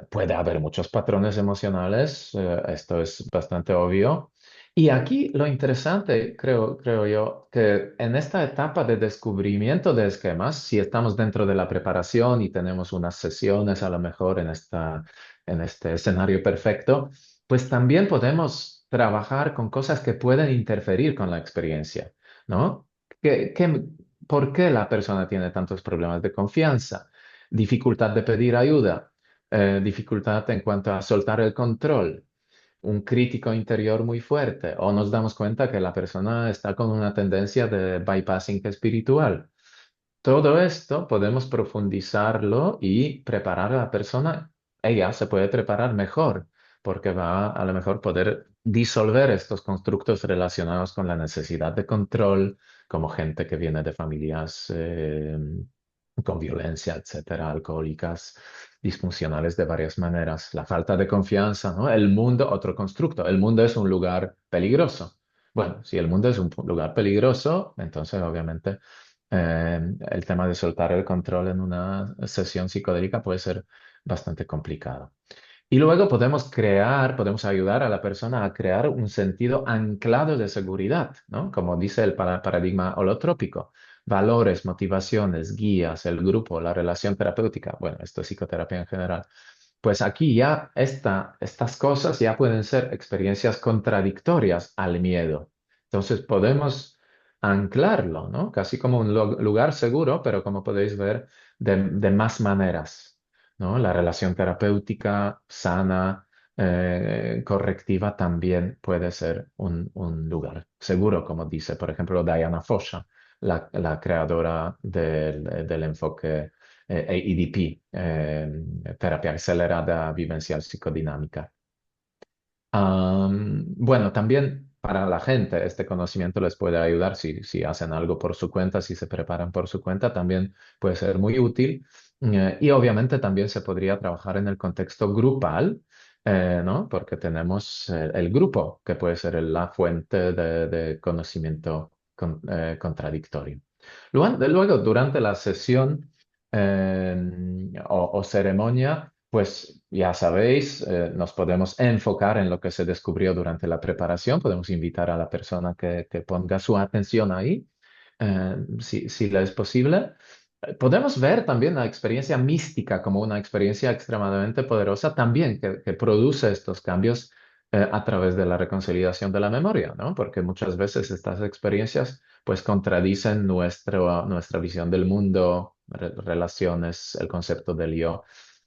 B: Puede haber muchos patrones emocionales, esto es bastante obvio. Y aquí lo interesante, creo yo, que en esta etapa de descubrimiento de esquemas, si estamos dentro de la preparación y tenemos unas sesiones a lo mejor en este escenario perfecto, pues también podemos trabajar con cosas que pueden interferir con la experiencia, ¿no? ¿Qué, qué- ¿Por qué la persona tiene tantos problemas de confianza? Dificultad de pedir ayuda, dificultad en cuanto a soltar el control, un crítico interior muy fuerte, o nos damos cuenta que la persona está con una tendencia de bypassing espiritual. Todo esto podemos profundizarlo y preparar a la persona. Ella se puede preparar mejor porque va a lo mejor poder disolver estos constructos relacionados con la necesidad de control, como gente que viene de familias con violencia, etcétera, alcohólicas, disfuncionales de varias maneras. La falta de confianza, ¿no? El mundo, otro constructo. El mundo es un lugar peligroso. Bueno, si el mundo es un lugar peligroso, entonces obviamente el tema de soltar el control en una sesión psicodélica puede ser bastante complicado. Y luego podemos ayudar a la persona a crear un sentido anclado de seguridad, ¿no? Como dice el paradigma holotrópico, valores, motivaciones, guías, el grupo, la relación terapéutica, bueno, esto es psicoterapia en general. Pues aquí ya estas cosas ya pueden ser experiencias contradictorias al miedo. Entonces podemos anclarlo, ¿no? Casi como un lugar seguro, pero como podéis ver, de más maneras, ¿no? La relación terapéutica sana, correctiva también puede ser un lugar seguro, como dice, por ejemplo, Diana Fosha, la creadora del enfoque AEDP, terapia acelerada vivencial psicodinámica. Bueno, también para la gente este conocimiento les puede ayudar si hacen algo por su cuenta, si se preparan por su cuenta, también puede ser muy útil. Y obviamente también se podría trabajar en el contexto grupal, ¿no? Porque tenemos el grupo, que puede ser la fuente de conocimiento contradictorio. Luego, durante la sesión o ceremonia, pues ya sabéis, nos podemos enfocar en lo que se descubrió durante la preparación, podemos invitar a la persona que ponga su atención ahí, si le es posible. Podemos ver también la experiencia mística como una experiencia extremadamente poderosa también que produce estos cambios a través de la reconciliación de la memoria, ¿no? Porque muchas veces estas experiencias pues contradicen nuestra visión del mundo, relaciones, el concepto del yo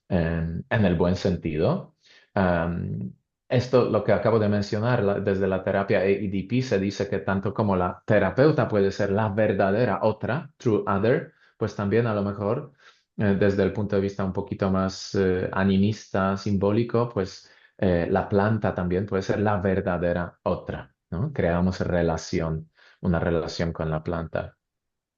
B: en el buen sentido. Am, Esto, lo que acabo de mencionar, desde la terapia EDP se dice que tanto como la terapeuta puede ser la verdadera otra, true other, pues también a lo mejor desde el punto de vista un poquito más animista, simbólico, pues la planta también puede ser la verdadera otra, ¿no? Creamos una relación con la planta.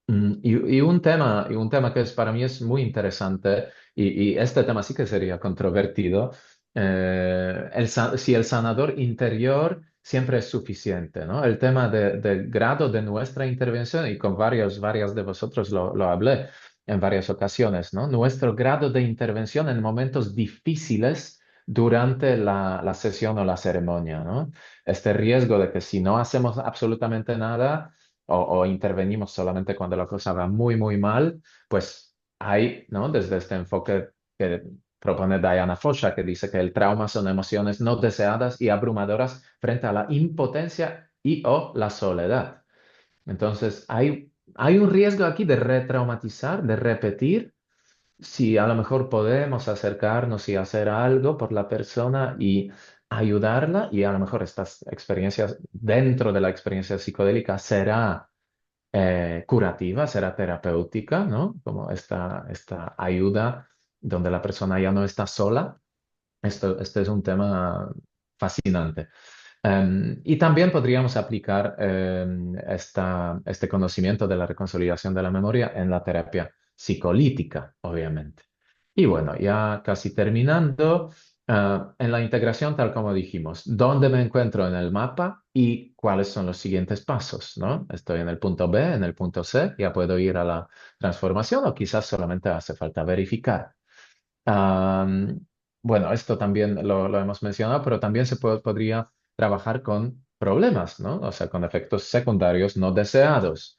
B: Y un tema que para mí es muy interesante, y este tema sí que sería controvertido, si el sanador interior siempre es suficiente, ¿no? El tema del grado de nuestra intervención, y con varias de vosotros lo hablé en varias ocasiones, ¿no? Nuestro grado de intervención en momentos difíciles durante la sesión o la ceremonia, ¿no? Este riesgo de que si no hacemos absolutamente nada, o intervenimos solamente cuando la cosa va muy, muy mal, pues hay, ¿no? Desde este enfoque que propone Diana Fosha, que dice que el trauma son emociones no deseadas y abrumadoras frente a la impotencia y o la soledad. Entonces, hay un riesgo aquí de retraumatizar, de repetir, si a lo mejor podemos acercarnos y hacer algo por la persona y ayudarla, y a lo mejor estas experiencias, dentro de la experiencia psicodélica, será curativa, será terapéutica, ¿no? Como esta ayuda donde la persona ya no está sola. Este es un tema fascinante. Y también podríamos aplicar este conocimiento de la reconciliación de la memoria en la terapia psicolítica, obviamente. Y bueno, ya casi terminando, en la integración, tal como dijimos, ¿dónde me encuentro en el mapa y cuáles son los siguientes pasos, ¿no? Estoy en el punto B, en el punto C, ya puedo ir a la transformación o quizás solamente hace falta verificar. Am, bueno, esto también lo hemos mencionado, pero también podría trabajar con problemas, ¿no? O sea, con efectos secundarios no deseados.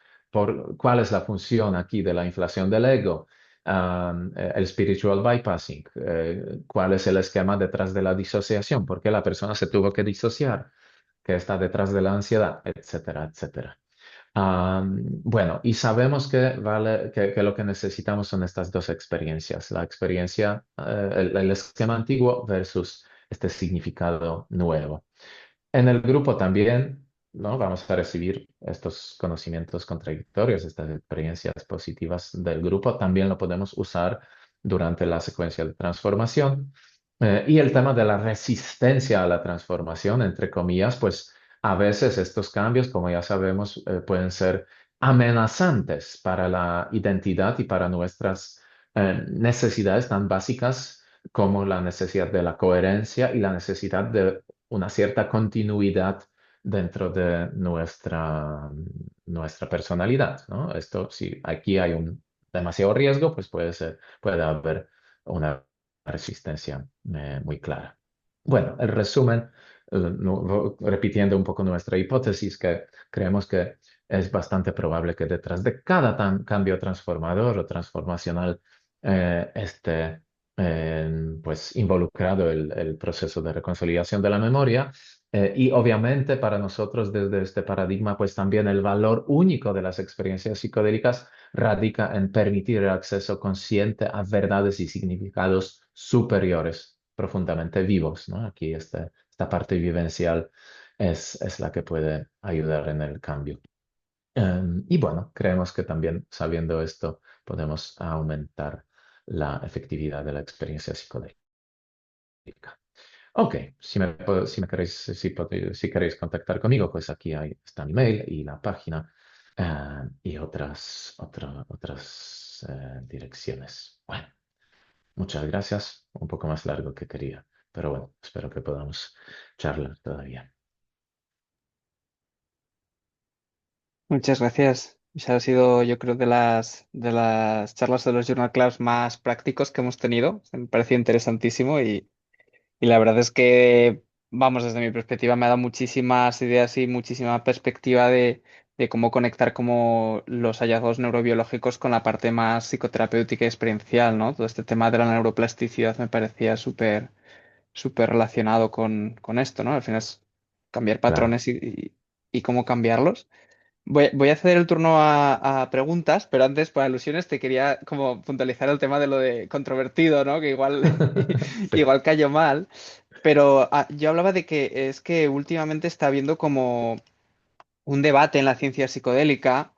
B: ¿Cuál es la función aquí de la inflación del ego? El spiritual bypassing. ¿Cuál es el esquema detrás de la disociación? ¿Por qué la persona se tuvo que disociar? ¿Qué está detrás de la ansiedad? Etcétera, etcétera. Bueno, y sabemos que lo que necesitamos son estas dos experiencias, la experiencia, el esquema antiguo versus este significado nuevo. En el grupo también, ¿no? Vamos a recibir estos conocimientos contradictorios, estas experiencias positivas del grupo, también lo podemos usar durante la secuencia de transformación. Y el tema de la resistencia a la transformación, entre comillas, pues a veces estos cambios, como ya sabemos, pueden ser amenazantes para la identidad y para nuestras necesidades tan básicas como la necesidad de la coherencia y la necesidad de una cierta continuidad dentro de nuestra personalidad, ¿no? Esto, si aquí hay un demasiado riesgo, pues puede haber una resistencia muy clara. Bueno, el resumen, repitiendo un poco nuestra hipótesis, que creemos que es bastante probable que detrás de cada cambio transformador o transformacional esté pues involucrado el proceso de reconsolidación de la memoria. Y obviamente para nosotros desde este paradigma, pues también el valor único de las experiencias psicodélicas radica en permitir el acceso consciente a verdades y significados superiores, profundamente vivos, ¿no? Aquí esta parte vivencial es la que puede ayudar en el cambio. Y bueno, creemos que también sabiendo esto podemos aumentar la efectividad de la experiencia psicodélica. Ok, si me queréis, si queréis contactar conmigo, pues aquí está mi mail y la página y otras direcciones. Bueno, muchas gracias. Un poco más largo que quería, pero bueno, espero que podamos charlar todavía.
A: Muchas gracias. Esa ha sido, yo creo, de las charlas de los Journal Clubs más prácticos que hemos tenido. Me pareció interesantísimo y la verdad es que, vamos, desde mi perspectiva me ha dado muchísimas ideas y muchísima perspectiva de cómo conectar como los hallazgos neurobiológicos con la parte más psicoterapéutica y experiencial, ¿no? Todo este tema de la neuroplasticidad me parecía súper relacionado con esto, ¿no? Al final es cambiar
B: Claro.
A: patrones y cómo cambiarlos. Voy a ceder el turno a preguntas, pero antes, para alusiones, te quería como puntualizar el tema de lo de controvertido, ¿no? Que igual,
B: Sí.
A: igual cayó mal. Pero yo hablaba de que es que últimamente está habiendo como un debate en la ciencia psicodélica,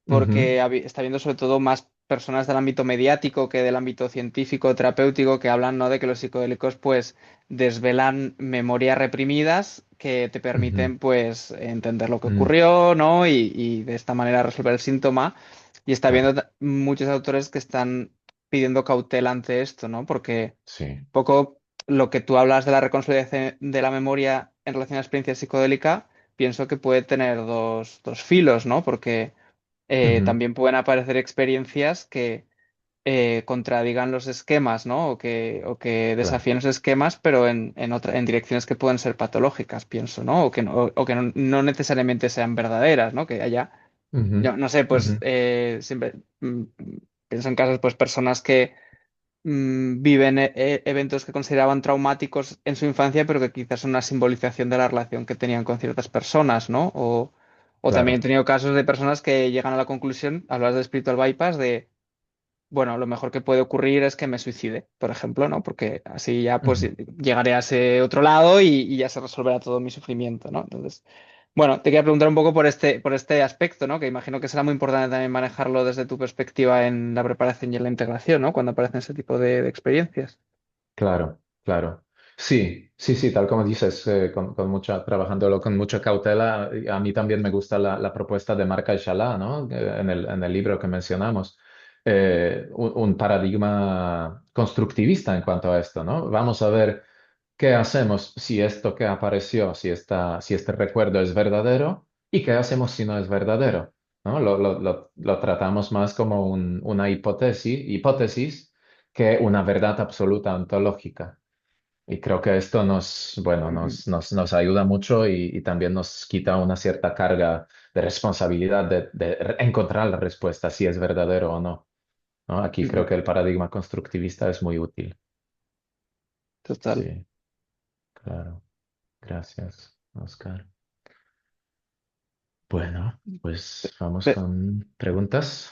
B: Ujú,
A: porque está habiendo sobre todo más personas del ámbito mediático que del ámbito científico, terapéutico, que hablan, ¿no? De que los psicodélicos pues desvelan memorias reprimidas que te
B: ujú,
A: permiten pues entender lo que
B: mm,
A: ocurrió, ¿no? Y de esta manera resolver el síntoma. Y está
B: claro.
A: habiendo muchos autores que están pidiendo cautela ante esto, ¿no? Porque
B: Sí.
A: poco lo que tú hablas de la reconsolidación de la memoria en relación a la experiencia psicodélica, pienso que puede tener dos filos, ¿no? Porque
B: Ujú,
A: también pueden aparecer experiencias que contradigan los esquemas, ¿no? O que
B: claro.
A: desafíen los esquemas, pero en direcciones que pueden ser patológicas, pienso, ¿no? O que no necesariamente sean verdaderas, ¿no? Que haya,
B: Ujú,
A: yo no sé,
B: ujú,
A: pues siempre pienso en casos, pues personas que viven eventos que consideraban traumáticos en su infancia, pero que quizás son una simbolización de la relación que tenían con ciertas personas, ¿no? O también he
B: claro.
A: tenido casos de personas que llegan a la conclusión, hablas de spiritual bypass, de, bueno, lo mejor que puede ocurrir es que me suicide, por ejemplo, ¿no? Porque así ya pues
B: Ujú,
A: llegaré a ese otro lado y ya se resolverá todo mi sufrimiento, ¿no? Entonces, bueno, te quería preguntar un poco por este aspecto, ¿no? Que imagino que será muy importante también manejarlo desde tu perspectiva en la preparación y en la integración, ¿no? Cuando aparecen ese tipo de experiencias.
B: claro, claro. Sí, sí, sí, tal como dices, trabajándolo con mucha cautela, y a mí también me gusta la propuesta de Marca y Chalá, ¿no? En el libro que mencionamos. Un paradigma constructivista en cuanto a esto, ¿no? Vamos a ver qué hacemos si esto que apareció, si este recuerdo es verdadero y qué hacemos si no es verdadero, ¿no? Lo tratamos más como una hipótesis que una verdad absoluta ontológica. Y creo que esto bueno,
A: Ujú,
B: nos ayuda mucho y también nos quita una cierta carga de responsabilidad de encontrar la respuesta, si es verdadero o no, ¿no? Aquí creo
A: ujú.
B: que el paradigma constructivista es muy útil.
A: Total.
B: Sí, claro. Gracias, Oscar. Bueno, pues vamos
A: Pe-
B: con preguntas.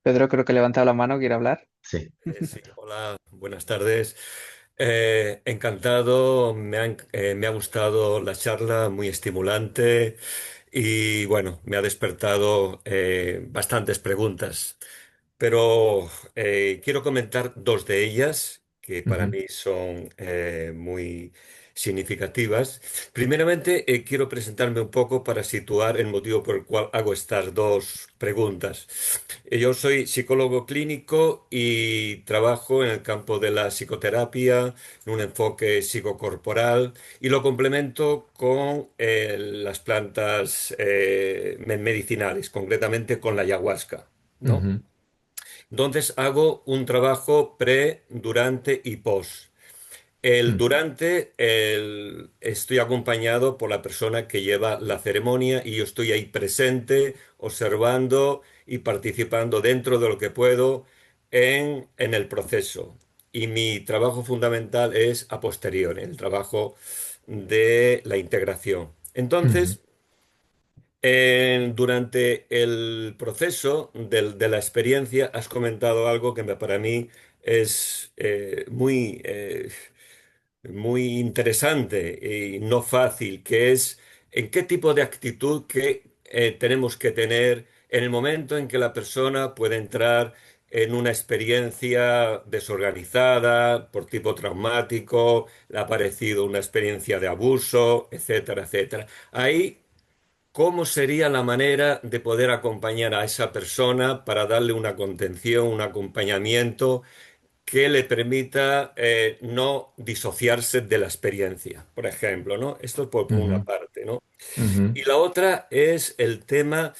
A: Pedro creo que ha levantado la mano, quiere hablar.
B: Sí.
C: Sí, hola, buenas tardes. Encantado, me ha gustado la charla, muy estimulante y bueno, me ha despertado bastantes preguntas. Pero quiero comentar dos de ellas que para
B: Ujú,
C: mí son muy significativas. Primeramente, quiero presentarme un poco para situar el motivo por el cual hago estas dos preguntas. Yo soy psicólogo clínico y trabajo en el campo de la psicoterapia, en un enfoque psicocorporal y lo complemento con las plantas medicinales, concretamente con la ayahuasca, ¿no?
B: ujú,
C: Entonces hago un trabajo pre, durante y post. El
B: Mm,
C: durante, estoy acompañado por la persona que lleva la ceremonia y yo estoy ahí presente, observando y participando dentro de lo que puedo en el proceso. Y mi trabajo fundamental es a posteriori, el trabajo de la integración.
B: ujú,
C: Entonces, durante el proceso de la experiencia has comentado algo que para mí es muy interesante y no fácil, que es en qué tipo de actitud que tenemos que tener en el momento en que la persona puede entrar en una experiencia desorganizada, por tipo traumático, le ha parecido una experiencia de abuso, etcétera, etcétera. Ahí, ¿cómo sería la manera de poder acompañar a esa persona para darle una contención, un acompañamiento que le permita no disociarse de la experiencia, por ejemplo, ¿no? Esto es por una
B: ujú,
C: parte, ¿no?
B: ujú,
C: Y la otra es el tema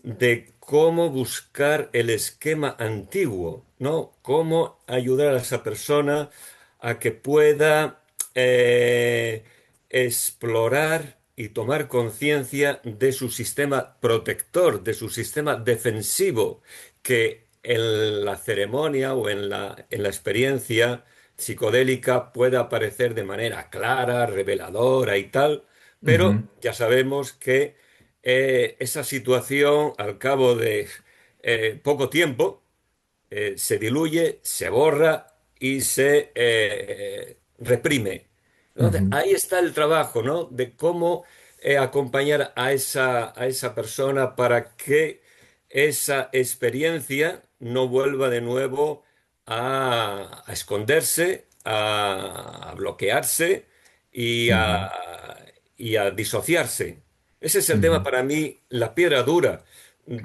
C: de cómo buscar el esquema antiguo, ¿no? Cómo ayudar a esa persona a que pueda explorar y tomar conciencia de su sistema protector, de su sistema defensivo, que en la ceremonia o en la experiencia psicodélica puede aparecer de manera clara, reveladora y tal, pero
B: ujú,
C: ya sabemos que esa situación al cabo de poco tiempo se diluye, se borra y se reprime. Entonces,
B: ujú,
C: ahí está el trabajo, ¿no? De cómo acompañar a esa persona para que esa experiencia no vuelva de nuevo a esconderse, a bloquearse y
B: ujú,
C: a disociarse. Ese es el tema
B: ujú.
C: para mí, la piedra dura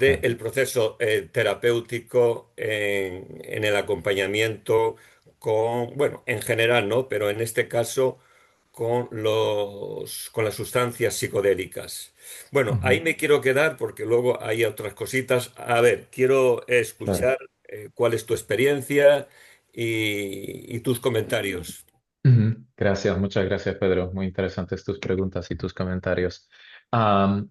B: Claro.
C: del proceso terapéutico en el acompañamiento con, bueno, en general, ¿no? Pero en este caso con las sustancias psicodélicas. Bueno, ahí
B: Ujú,
C: me quiero quedar porque luego hay otras cositas. A ver, quiero
B: claro.
C: escuchar cuál es tu experiencia y tus comentarios.
B: Ujú. Gracias, muchas gracias, Pedro. Muy interesantes tus preguntas y tus comentarios.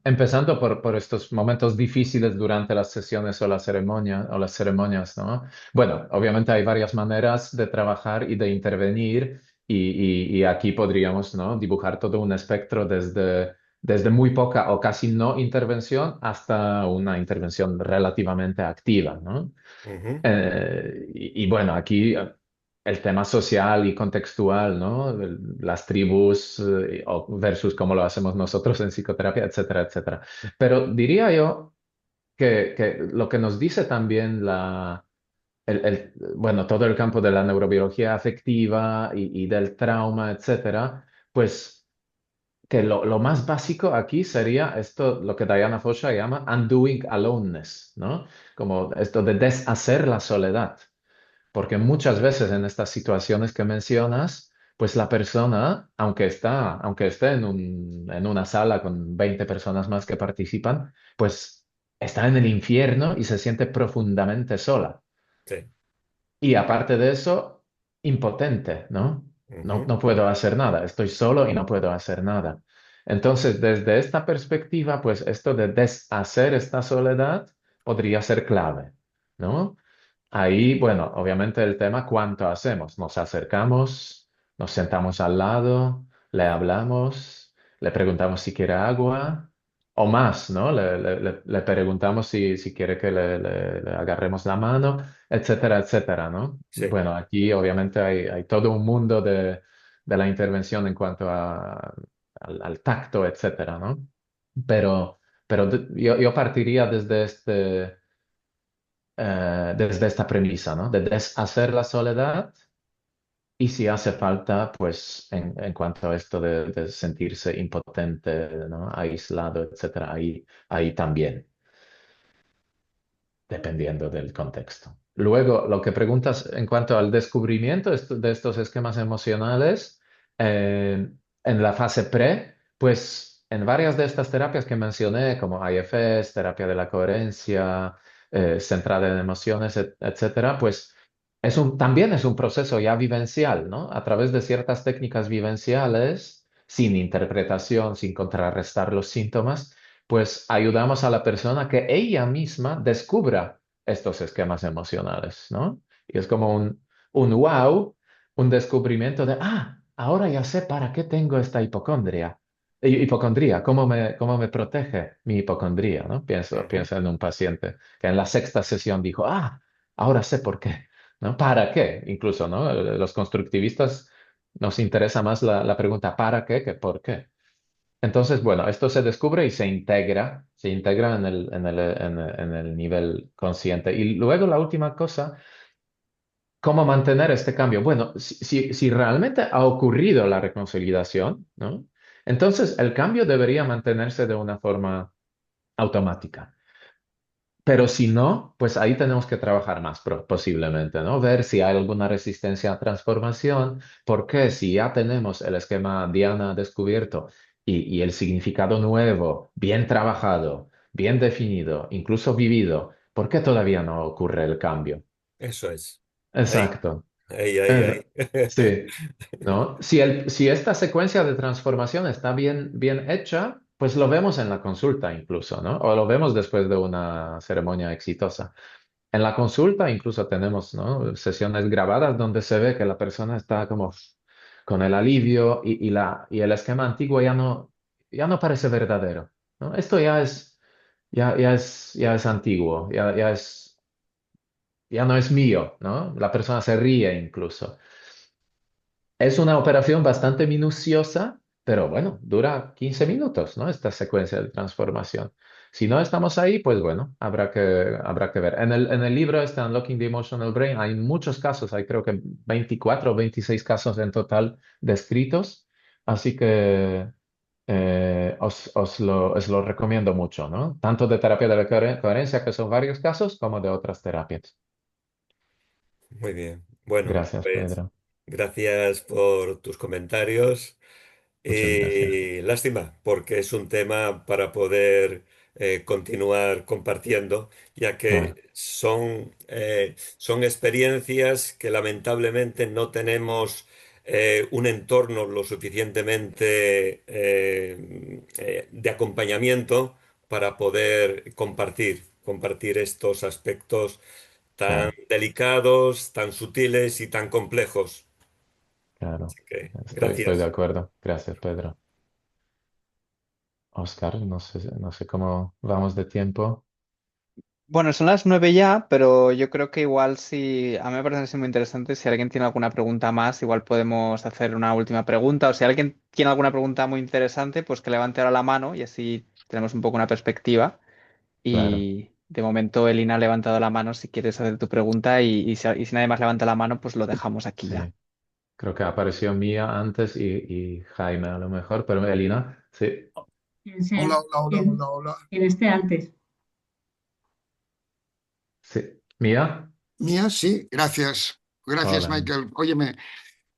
B: Empezando por estos momentos difíciles durante las sesiones o la ceremonia o las ceremonias, ¿no? Bueno, obviamente hay varias maneras de trabajar y de intervenir y aquí podríamos, ¿no? Dibujar todo un espectro desde muy poca o casi no intervención hasta una intervención relativamente activa, ¿no?
C: Ujú.
B: Y bueno, aquí el tema social y contextual, ¿no? Las tribus versus cómo lo hacemos nosotros en psicoterapia, etcétera, etcétera. Pero diría yo que lo que nos dice también bueno, todo el campo de la neurobiología afectiva y del trauma, etcétera, pues que lo más básico aquí sería esto, lo que Diana Fosha llama undoing aloneness, ¿no? Como esto de deshacer la soledad. Porque muchas veces en estas situaciones que mencionas, pues la persona, aunque esté en una sala con 20 personas más que participan, pues está en el infierno y se siente profundamente sola.
C: Sí.
B: Y aparte de eso, impotente, ¿no? No,
C: Ujú.
B: no puedo hacer nada, estoy solo y no puedo hacer nada. Entonces, desde esta perspectiva, pues esto de deshacer esta soledad podría ser clave, ¿no? Ahí, bueno, obviamente el tema, ¿cuánto hacemos? Nos acercamos, nos sentamos al lado, le hablamos, le preguntamos si quiere agua o más, ¿no? Le preguntamos si quiere que le agarremos la mano, etcétera, etcétera, ¿no?
C: Sí,
B: Bueno, aquí obviamente hay todo un mundo de la intervención en cuanto al tacto, etcétera, ¿no? Pero yo partiría desde esta premisa, ¿no? De deshacer la soledad y si hace falta, pues en cuanto a esto de sentirse impotente, ¿no? Aislado, etcétera, ahí también, dependiendo del contexto. Luego, lo que preguntas en cuanto al descubrimiento de estos esquemas emocionales, en la fase pre, pues en varias de estas terapias que mencioné, como IFS, terapia de la coherencia, centrada en emociones, etcétera, pues también es un proceso ya vivencial, ¿no? A través de ciertas técnicas vivenciales, sin interpretación, sin contrarrestar los síntomas, pues ayudamos a la persona que ella misma descubra estos esquemas emocionales, ¿no? Y es como un wow, un descubrimiento de, ahora ya sé para qué tengo esta hipocondria. Hipocondría, ¿cómo me protege mi hipocondría, ¿no?
C: Ujú.
B: Pienso en un paciente que en la sexta sesión dijo, ahora sé por qué, ¿no? ¿Para qué? Incluso, ¿no? Los constructivistas nos interesa más la pregunta ¿para qué? Que ¿por qué? Entonces, bueno, esto se descubre y se integra en el nivel consciente. Y luego la última cosa, ¿cómo mantener este cambio? Bueno, si realmente ha ocurrido la reconciliación, ¿no? Entonces el cambio debería mantenerse de una forma automática. Pero si no, pues ahí tenemos que trabajar más posiblemente, ¿no? Ver si hay alguna resistencia a transformación, porque si ya tenemos el esquema Diana descubierto y el significado nuevo, bien trabajado, bien definido, incluso vivido, ¿por qué todavía no ocurre el cambio?
C: Eso es. Ahí,
B: Exacto.
C: ahí, ahí,
B: Es-
C: ahí.
B: sí, ¿no? Si esta secuencia de transformación está bien hecha, pues lo vemos en la consulta incluso, ¿no? O lo vemos después de una ceremonia exitosa. En la consulta incluso tenemos, ¿no? Sesiones grabadas donde se ve que la persona está como con el alivio y el esquema antiguo ya no parece verdadero, ¿no? Esto ya es antiguo, ya no es mío, ¿no? La persona se ríe incluso. Es una operación bastante minuciosa, pero bueno, dura 15 minutos, ¿no? Esta secuencia de transformación. Si no estamos ahí, pues bueno, habrá que ver. En el libro este Unlocking the Emotional Brain hay muchos casos, hay creo que 24 o 26 casos en total descritos, así que os lo recomiendo mucho, ¿no? Tanto de terapia de la coherencia, que son varios casos, como de otras terapias.
C: Muy bien. Bueno,
B: Gracias,
C: pues
B: Pedro.
C: gracias por tus comentarios.
B: Muchas gracias.
C: Y lástima, porque es un tema para poder continuar compartiendo, ya
B: Claro,
C: que son experiencias que lamentablemente no tenemos un entorno lo suficientemente de acompañamiento para poder compartir estos aspectos tan
B: claro.
C: delicados, tan sutiles y tan complejos.
B: Claro,
C: Así que
B: estoy de
C: gracias.
B: acuerdo. Gracias, Pedro. Oscar, no sé cómo vamos de tiempo.
A: Bueno, son las 9 ya, pero yo creo que igual si a mí me parece muy interesante, si alguien tiene alguna pregunta más, igual podemos hacer una última pregunta, o si alguien tiene alguna pregunta muy interesante, pues que levante ahora la mano y así tenemos un poco una perspectiva.
B: Claro,
A: Y de momento Elina ha levantado la mano si quieres hacer tu pregunta y si nadie más levanta la mano, pues lo dejamos aquí ya.
B: sí. Creo que apareció Mía antes y Jaime a lo mejor, pero Elina, sí,
D: Quien
E: Hola,
D: sea,
E: hola, hola,
D: quien,
E: hola, hola.
D: quien esté antes.
B: sí. Mía,
E: Mía, sí, gracias. Gracias,
B: hola.
E: Michael. Óyeme,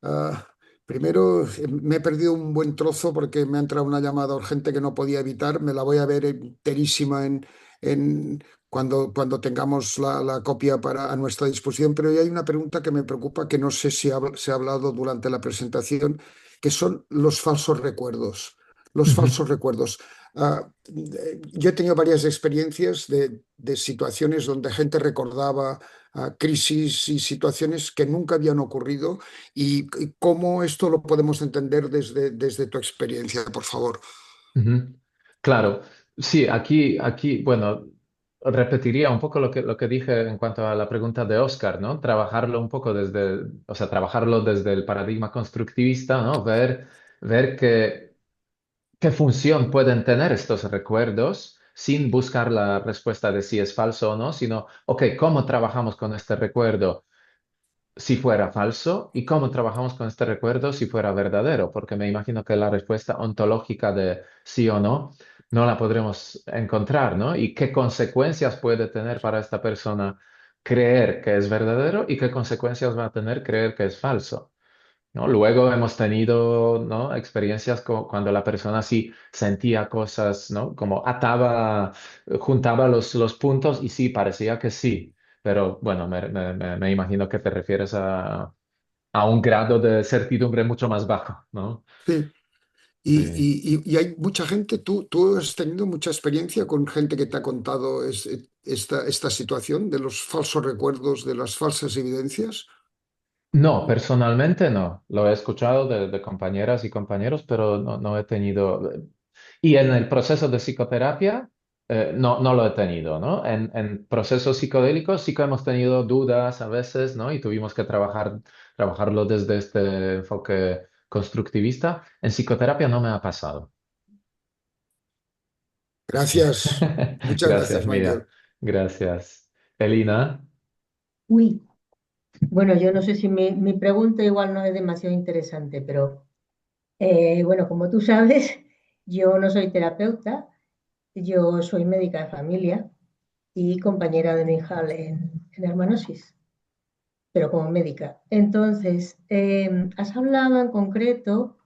E: ah, primero me he perdido un buen trozo porque me ha entrado una llamada urgente que no podía evitar. Me la voy a ver enterísima cuando tengamos la copia a nuestra disposición. Pero hay una pregunta que me preocupa, que no sé si se ha hablado durante la presentación, que son los falsos recuerdos. Los
B: Ujú,
E: falsos recuerdos. Yo he tenido varias experiencias de situaciones donde gente recordaba crisis y situaciones que nunca habían ocurrido y cómo esto lo podemos entender desde tu experiencia, por favor.
B: ujú. Claro, sí, aquí, bueno, repetiría un poco lo que dije en cuanto a la pregunta de Oscar, ¿no? Trabajarlo un poco trabajarlo desde el paradigma constructivista, ¿no? Ver qué función pueden tener estos recuerdos sin buscar la respuesta de si es falso o no, sino, ok, ¿cómo trabajamos con este recuerdo si fuera falso y cómo trabajamos con este recuerdo si fuera verdadero? Porque me imagino que la respuesta ontológica de sí o no no la podremos encontrar, ¿no? Y qué consecuencias puede tener para esta persona creer que es verdadero y qué consecuencias va a tener creer que es falso. ¿no? Luego hemos tenido, ¿no? experiencias cuando la persona sí sentía cosas, ¿no? Como juntaba los puntos y sí, parecía que sí. Pero bueno, me imagino que te refieres a un grado de certidumbre mucho más bajo, ¿no?
E: Sí.
B: Sí.
E: Y hay mucha gente, tú has tenido mucha experiencia con gente que te ha contado esta situación de los falsos recuerdos, de las falsas evidencias.
B: No, personalmente no. Lo he escuchado de compañeras y compañeros, pero no he tenido. Y en el proceso de psicoterapia, no lo he tenido, ¿no? En procesos psicodélicos sí que hemos tenido dudas a veces, ¿no? Y tuvimos que trabajarlo desde este enfoque constructivista. En psicoterapia no me ha pasado. Sí.
E: Gracias, muchas
B: Gracias,
E: gracias,
B: Miriam.
E: Michael.
B: Gracias. Elina.
D: Uy, bueno, yo no sé si mi pregunta igual no es demasiado interesante, pero bueno, como tú sabes, yo no soy terapeuta, yo soy médica de familia y compañera de Nijal en Hermanosis, pero como médica. Entonces, has hablado en concreto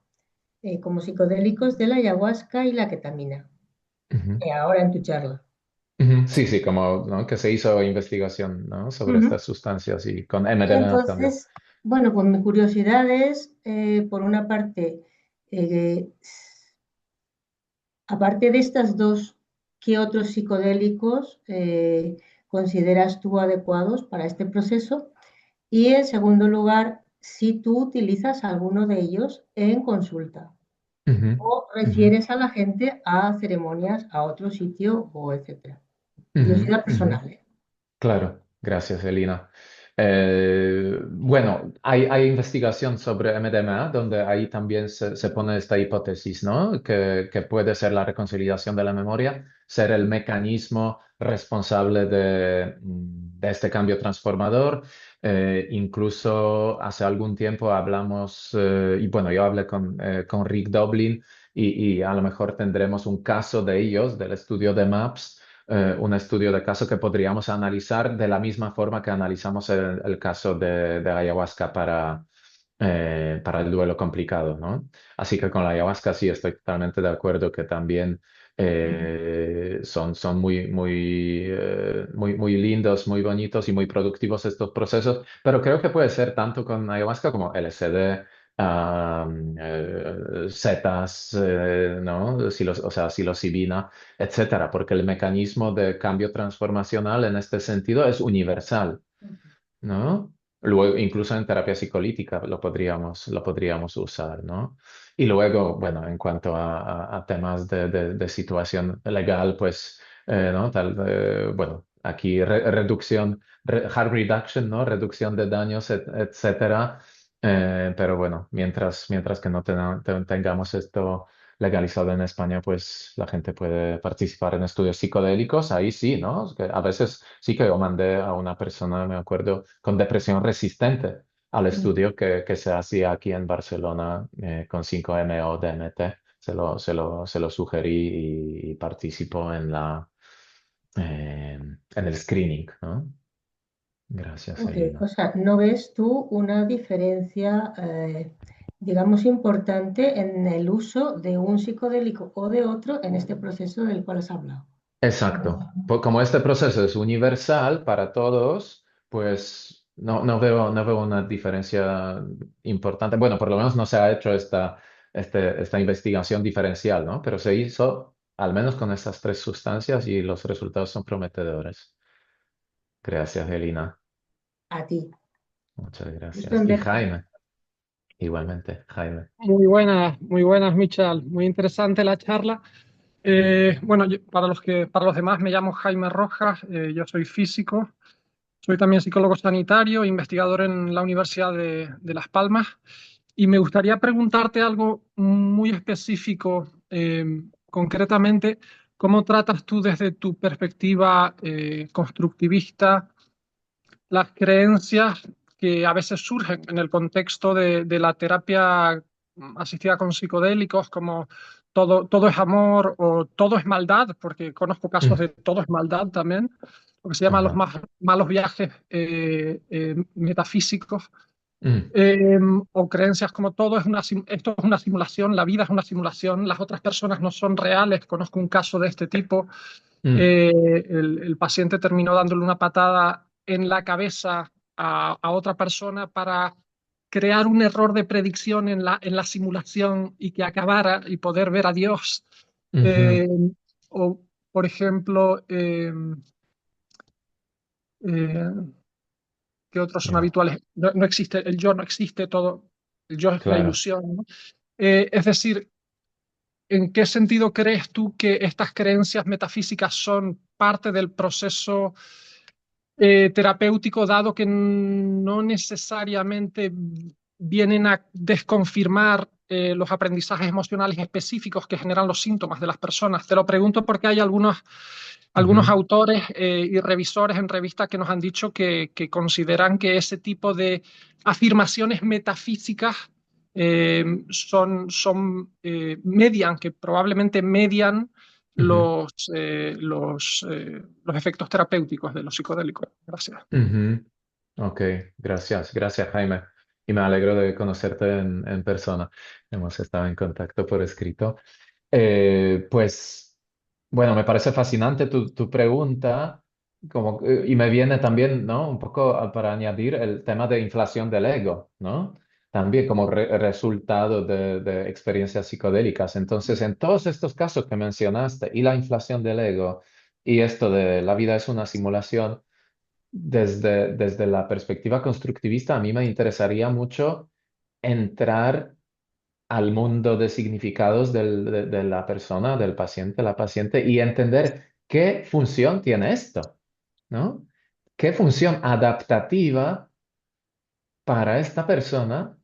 D: como psicodélicos de la ayahuasca y la ketamina,
B: Ujú.
D: ahora en tu charla.
B: Ujú. Sí, sí, como, ¿no? que se hizo investigación, ¿no? sobre
D: Ujú.
B: estas sustancias y con MDMA también.
D: Entonces, bueno, pues mi curiosidad es, por una parte, eh, aparte de estas dos, ¿qué otros psicodélicos consideras tú adecuados para este proceso? Y en segundo lugar, si tú utilizas alguno de ellos en consulta
B: Ujú,
D: o
B: ujú,
D: refieres a la gente a ceremonias a otro sitio o etcétera.
B: ujú,
D: Curiosidad
B: ujú.
D: personal, ¿eh?
B: Claro, gracias, Elina. Bueno, hay investigación sobre MDMA donde ahí también se pone esta hipótesis, ¿no? Que puede ser la reconciliación de la memoria, ser el mecanismo responsable de este cambio transformador. Incluso hace algún tiempo hablamos, y bueno, yo hablé con Rick Doblin y a lo mejor tendremos un caso de ellos, del estudio de MAPS, un estudio de caso que podríamos analizar de la misma forma que analizamos el caso de ayahuasca para el duelo complicado, ¿no? Así que con la ayahuasca sí estoy totalmente de acuerdo que también son muy lindos, muy bonitos y muy productivos estos procesos, pero creo que puede ser tanto con ayahuasca como LSD. Setas, ¿no? O sea, psilocibina, etcétera, porque el mecanismo de cambio transformacional en este sentido es universal, ¿no? Luego, incluso en terapia psicolítica lo podríamos usar, ¿no? Y luego, bueno, en cuanto a temas de situación legal, pues, ¿no? Bueno, aquí reducción, harm reduction, ¿no? Reducción de daños, etcétera. Pero bueno, mientras que no tengamos esto legalizado en España, pues la gente puede participar en estudios psicodélicos, ahí sí, ¿no? Es que a veces sí que yo mandé a una persona, me acuerdo, con depresión resistente al estudio que se hacía aquí en Barcelona con 5-MeO-DMT. Se lo sugerí y participó en el screening, ¿no? Gracias,
D: Ok,
B: Elina.
D: o sea, ¿no ves tú una diferencia, digamos, importante en el uso de un psicodélico o de otro en este proceso del cual has hablado?
B: Exacto. Como este proceso es universal para todos, pues no veo una diferencia importante. Bueno, por lo menos no se ha hecho esta investigación diferencial, ¿no? Pero se hizo al menos con estas tres sustancias y los resultados son prometedores. Gracias, Elina.
D: A ti.
B: Muchas
D: Gusto
B: gracias.
D: en
B: Y
D: verte.
B: Jaime, igualmente, Jaime.
F: Muy buenas, Michal. Muy interesante la charla. Bueno, para los demás me llamo Jaime Rojas, yo soy físico, soy también psicólogo sanitario, investigador en la Universidad de Las Palmas y me gustaría preguntarte algo muy específico, concretamente, ¿cómo tratas tú desde tu perspectiva constructivista las creencias que a veces surgen en el contexto de la terapia asistida con psicodélicos, como todo es amor o todo es maldad, porque conozco casos
B: Mm,
F: de todo es maldad también, lo que se llaman los
B: ajá.
F: malos viajes metafísicos.
B: Mm,
F: o creencias como todo es esto es una simulación, la vida es una simulación, las otras personas no son reales. Conozco un caso de este tipo.
B: mm,
F: El paciente terminó dándole una patada en la cabeza a otra persona para crear un error de predicción en la simulación y que acabara y poder ver a Dios.
B: ujú,
F: Eh, o, por ejemplo, eh, ¿qué otros son
B: ya,
F: habituales? No, no existe, el yo no existe, todo, el yo es una
B: claro.
F: ilusión, ¿no? Es decir, ¿en qué sentido crees tú que estas creencias metafísicas son parte del proceso terapéutico, dado que no necesariamente vienen a desconfirmar los aprendizajes emocionales específicos que generan los síntomas de las personas? Te lo pregunto porque hay algunos
B: Ujú,
F: autores y revisores en revista que nos han dicho que consideran que ese tipo de afirmaciones metafísicas median, que probablemente median
B: ujú,
F: los efectos terapéuticos de los psicodélicos. Gracias.
B: ujú. Ok, gracias, gracias Jaime. Y me alegro de conocerte en persona. Hemos estado en contacto por escrito. Pues, bueno, me parece fascinante tu pregunta, como, y me viene también, ¿no? Un poco para añadir el tema de inflación del ego, ¿no? También como resultado de experiencias psicodélicas. Entonces, en todos estos casos que mencionaste, y la inflación del ego, y esto de la vida es una simulación, desde la perspectiva constructivista, a mí me interesaría mucho entrar al mundo de significados de la persona, del paciente, la paciente, y entender qué función tiene esto, ¿no? ¿Qué función adaptativa para esta persona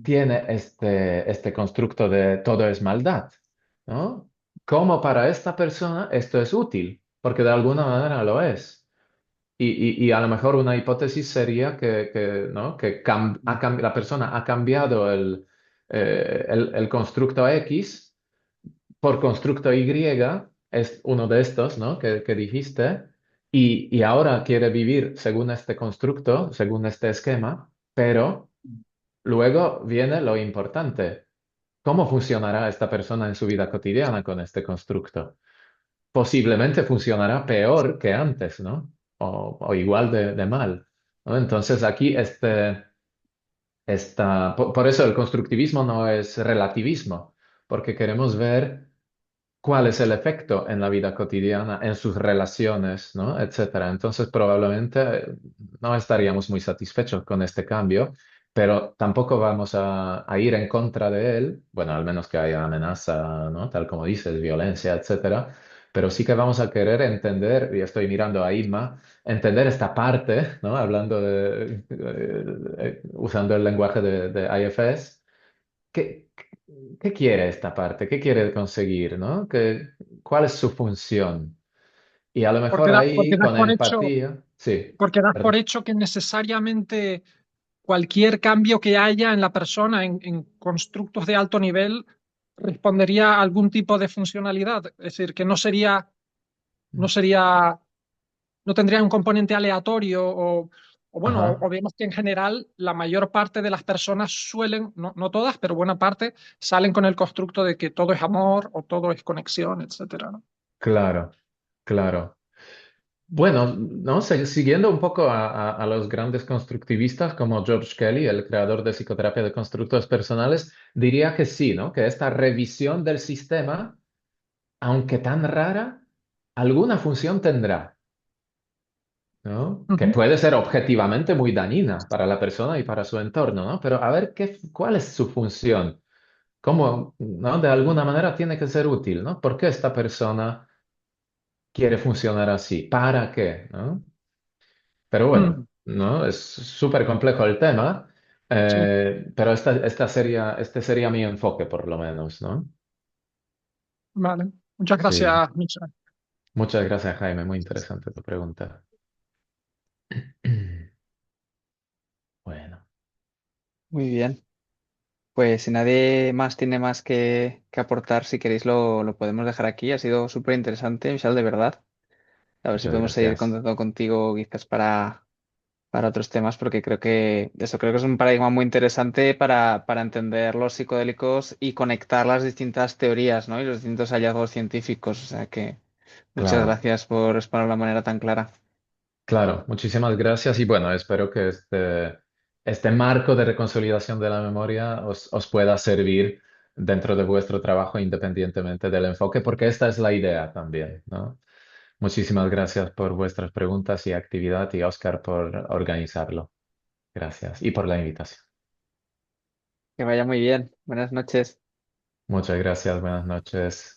B: tiene este constructo de todo es maldad, ¿no? ¿Cómo para esta persona esto es útil? Porque de alguna manera lo es. Y a lo mejor una hipótesis sería ¿no? que la persona ha cambiado el constructo X por constructo Y, es uno de estos, ¿no? que dijiste, y ahora quiere vivir según este constructo, según este esquema, pero luego viene lo importante. ¿Cómo funcionará esta persona en su vida cotidiana con este constructo? Posiblemente funcionará peor que antes, ¿no? O igual de mal, ¿no? Entonces aquí por eso el constructivismo no es relativismo, porque queremos ver cuál es el efecto en la vida cotidiana, en sus relaciones, ¿no? Etcétera. Entonces probablemente no estaríamos muy satisfechos con este cambio, pero tampoco vamos a ir en contra de él, bueno, al menos que haya amenaza, ¿no? Tal como dices, violencia, etcétera. Pero sí que vamos a querer entender, y estoy mirando a Inma, entender esta parte, ¿no? Hablando usando el lenguaje de IFS. ¿Qué, qué quiere esta parte? ¿Qué quiere conseguir, ¿no? ¿Cuál es su función? Y a lo mejor
F: Porque
B: ahí con empatía, sí,
F: porque das por
B: perdón.
F: hecho que necesariamente cualquier cambio que haya en la persona, en constructos de alto nivel, respondería a algún tipo de funcionalidad. Es decir, que no sería, no tendría un componente aleatorio o bueno, o
B: Ajá,
F: vemos que en general la mayor parte de las personas suelen, no todas, pero buena parte, salen con el constructo de que todo es amor o todo es conexión, etcétera, ¿no?
B: claro, claro. Bueno, no sé, siguiendo un poco a los grandes constructivistas como George Kelly, el creador de psicoterapia de constructos personales, diría que sí, ¿no? Que esta revisión del sistema, aunque tan rara, alguna función tendrá. ¿No? Que
F: Ujú.
B: puede ser objetivamente muy dañina para la persona y para su entorno, ¿no? Pero a ver cuál es su función, cómo, ¿no? De alguna manera tiene que ser útil, ¿no? ¿Por qué esta persona quiere funcionar así? ¿Para qué? ¿No? Pero bueno,
F: Mm,
B: ¿no? Es súper complejo el tema,
F: sí,
B: pero este sería mi enfoque, por lo menos, ¿no?
F: vale. Muchas
B: Sí.
F: gracias, Michel.
B: Muchas gracias, Jaime. Muy interesante tu pregunta. Bueno,
A: Muy bien. Pues si nadie más tiene más que aportar, si queréis lo podemos dejar aquí. Ha sido súper interesante, Michelle, de verdad. A ver si
B: muchas
A: podemos seguir
B: gracias.
A: contando contigo quizás para para otros temas, porque creo que es un paradigma muy interesante para entender los psicodélicos y conectar las distintas teorías, ¿no? Y los distintos hallazgos científicos. O sea que muchas
B: Claro,
A: gracias por exponerlo de manera tan clara.
B: claro, muchísimas gracias y bueno, espero que este marco de reconsolidación de la memoria os pueda servir dentro de vuestro trabajo independientemente del enfoque, porque esta es la idea también, ¿no? Muchísimas gracias por vuestras preguntas y actividad y Oscar por organizarlo. Gracias y por la invitación.
A: Que vaya muy bien. Buenas noches.
B: Muchas gracias, buenas noches.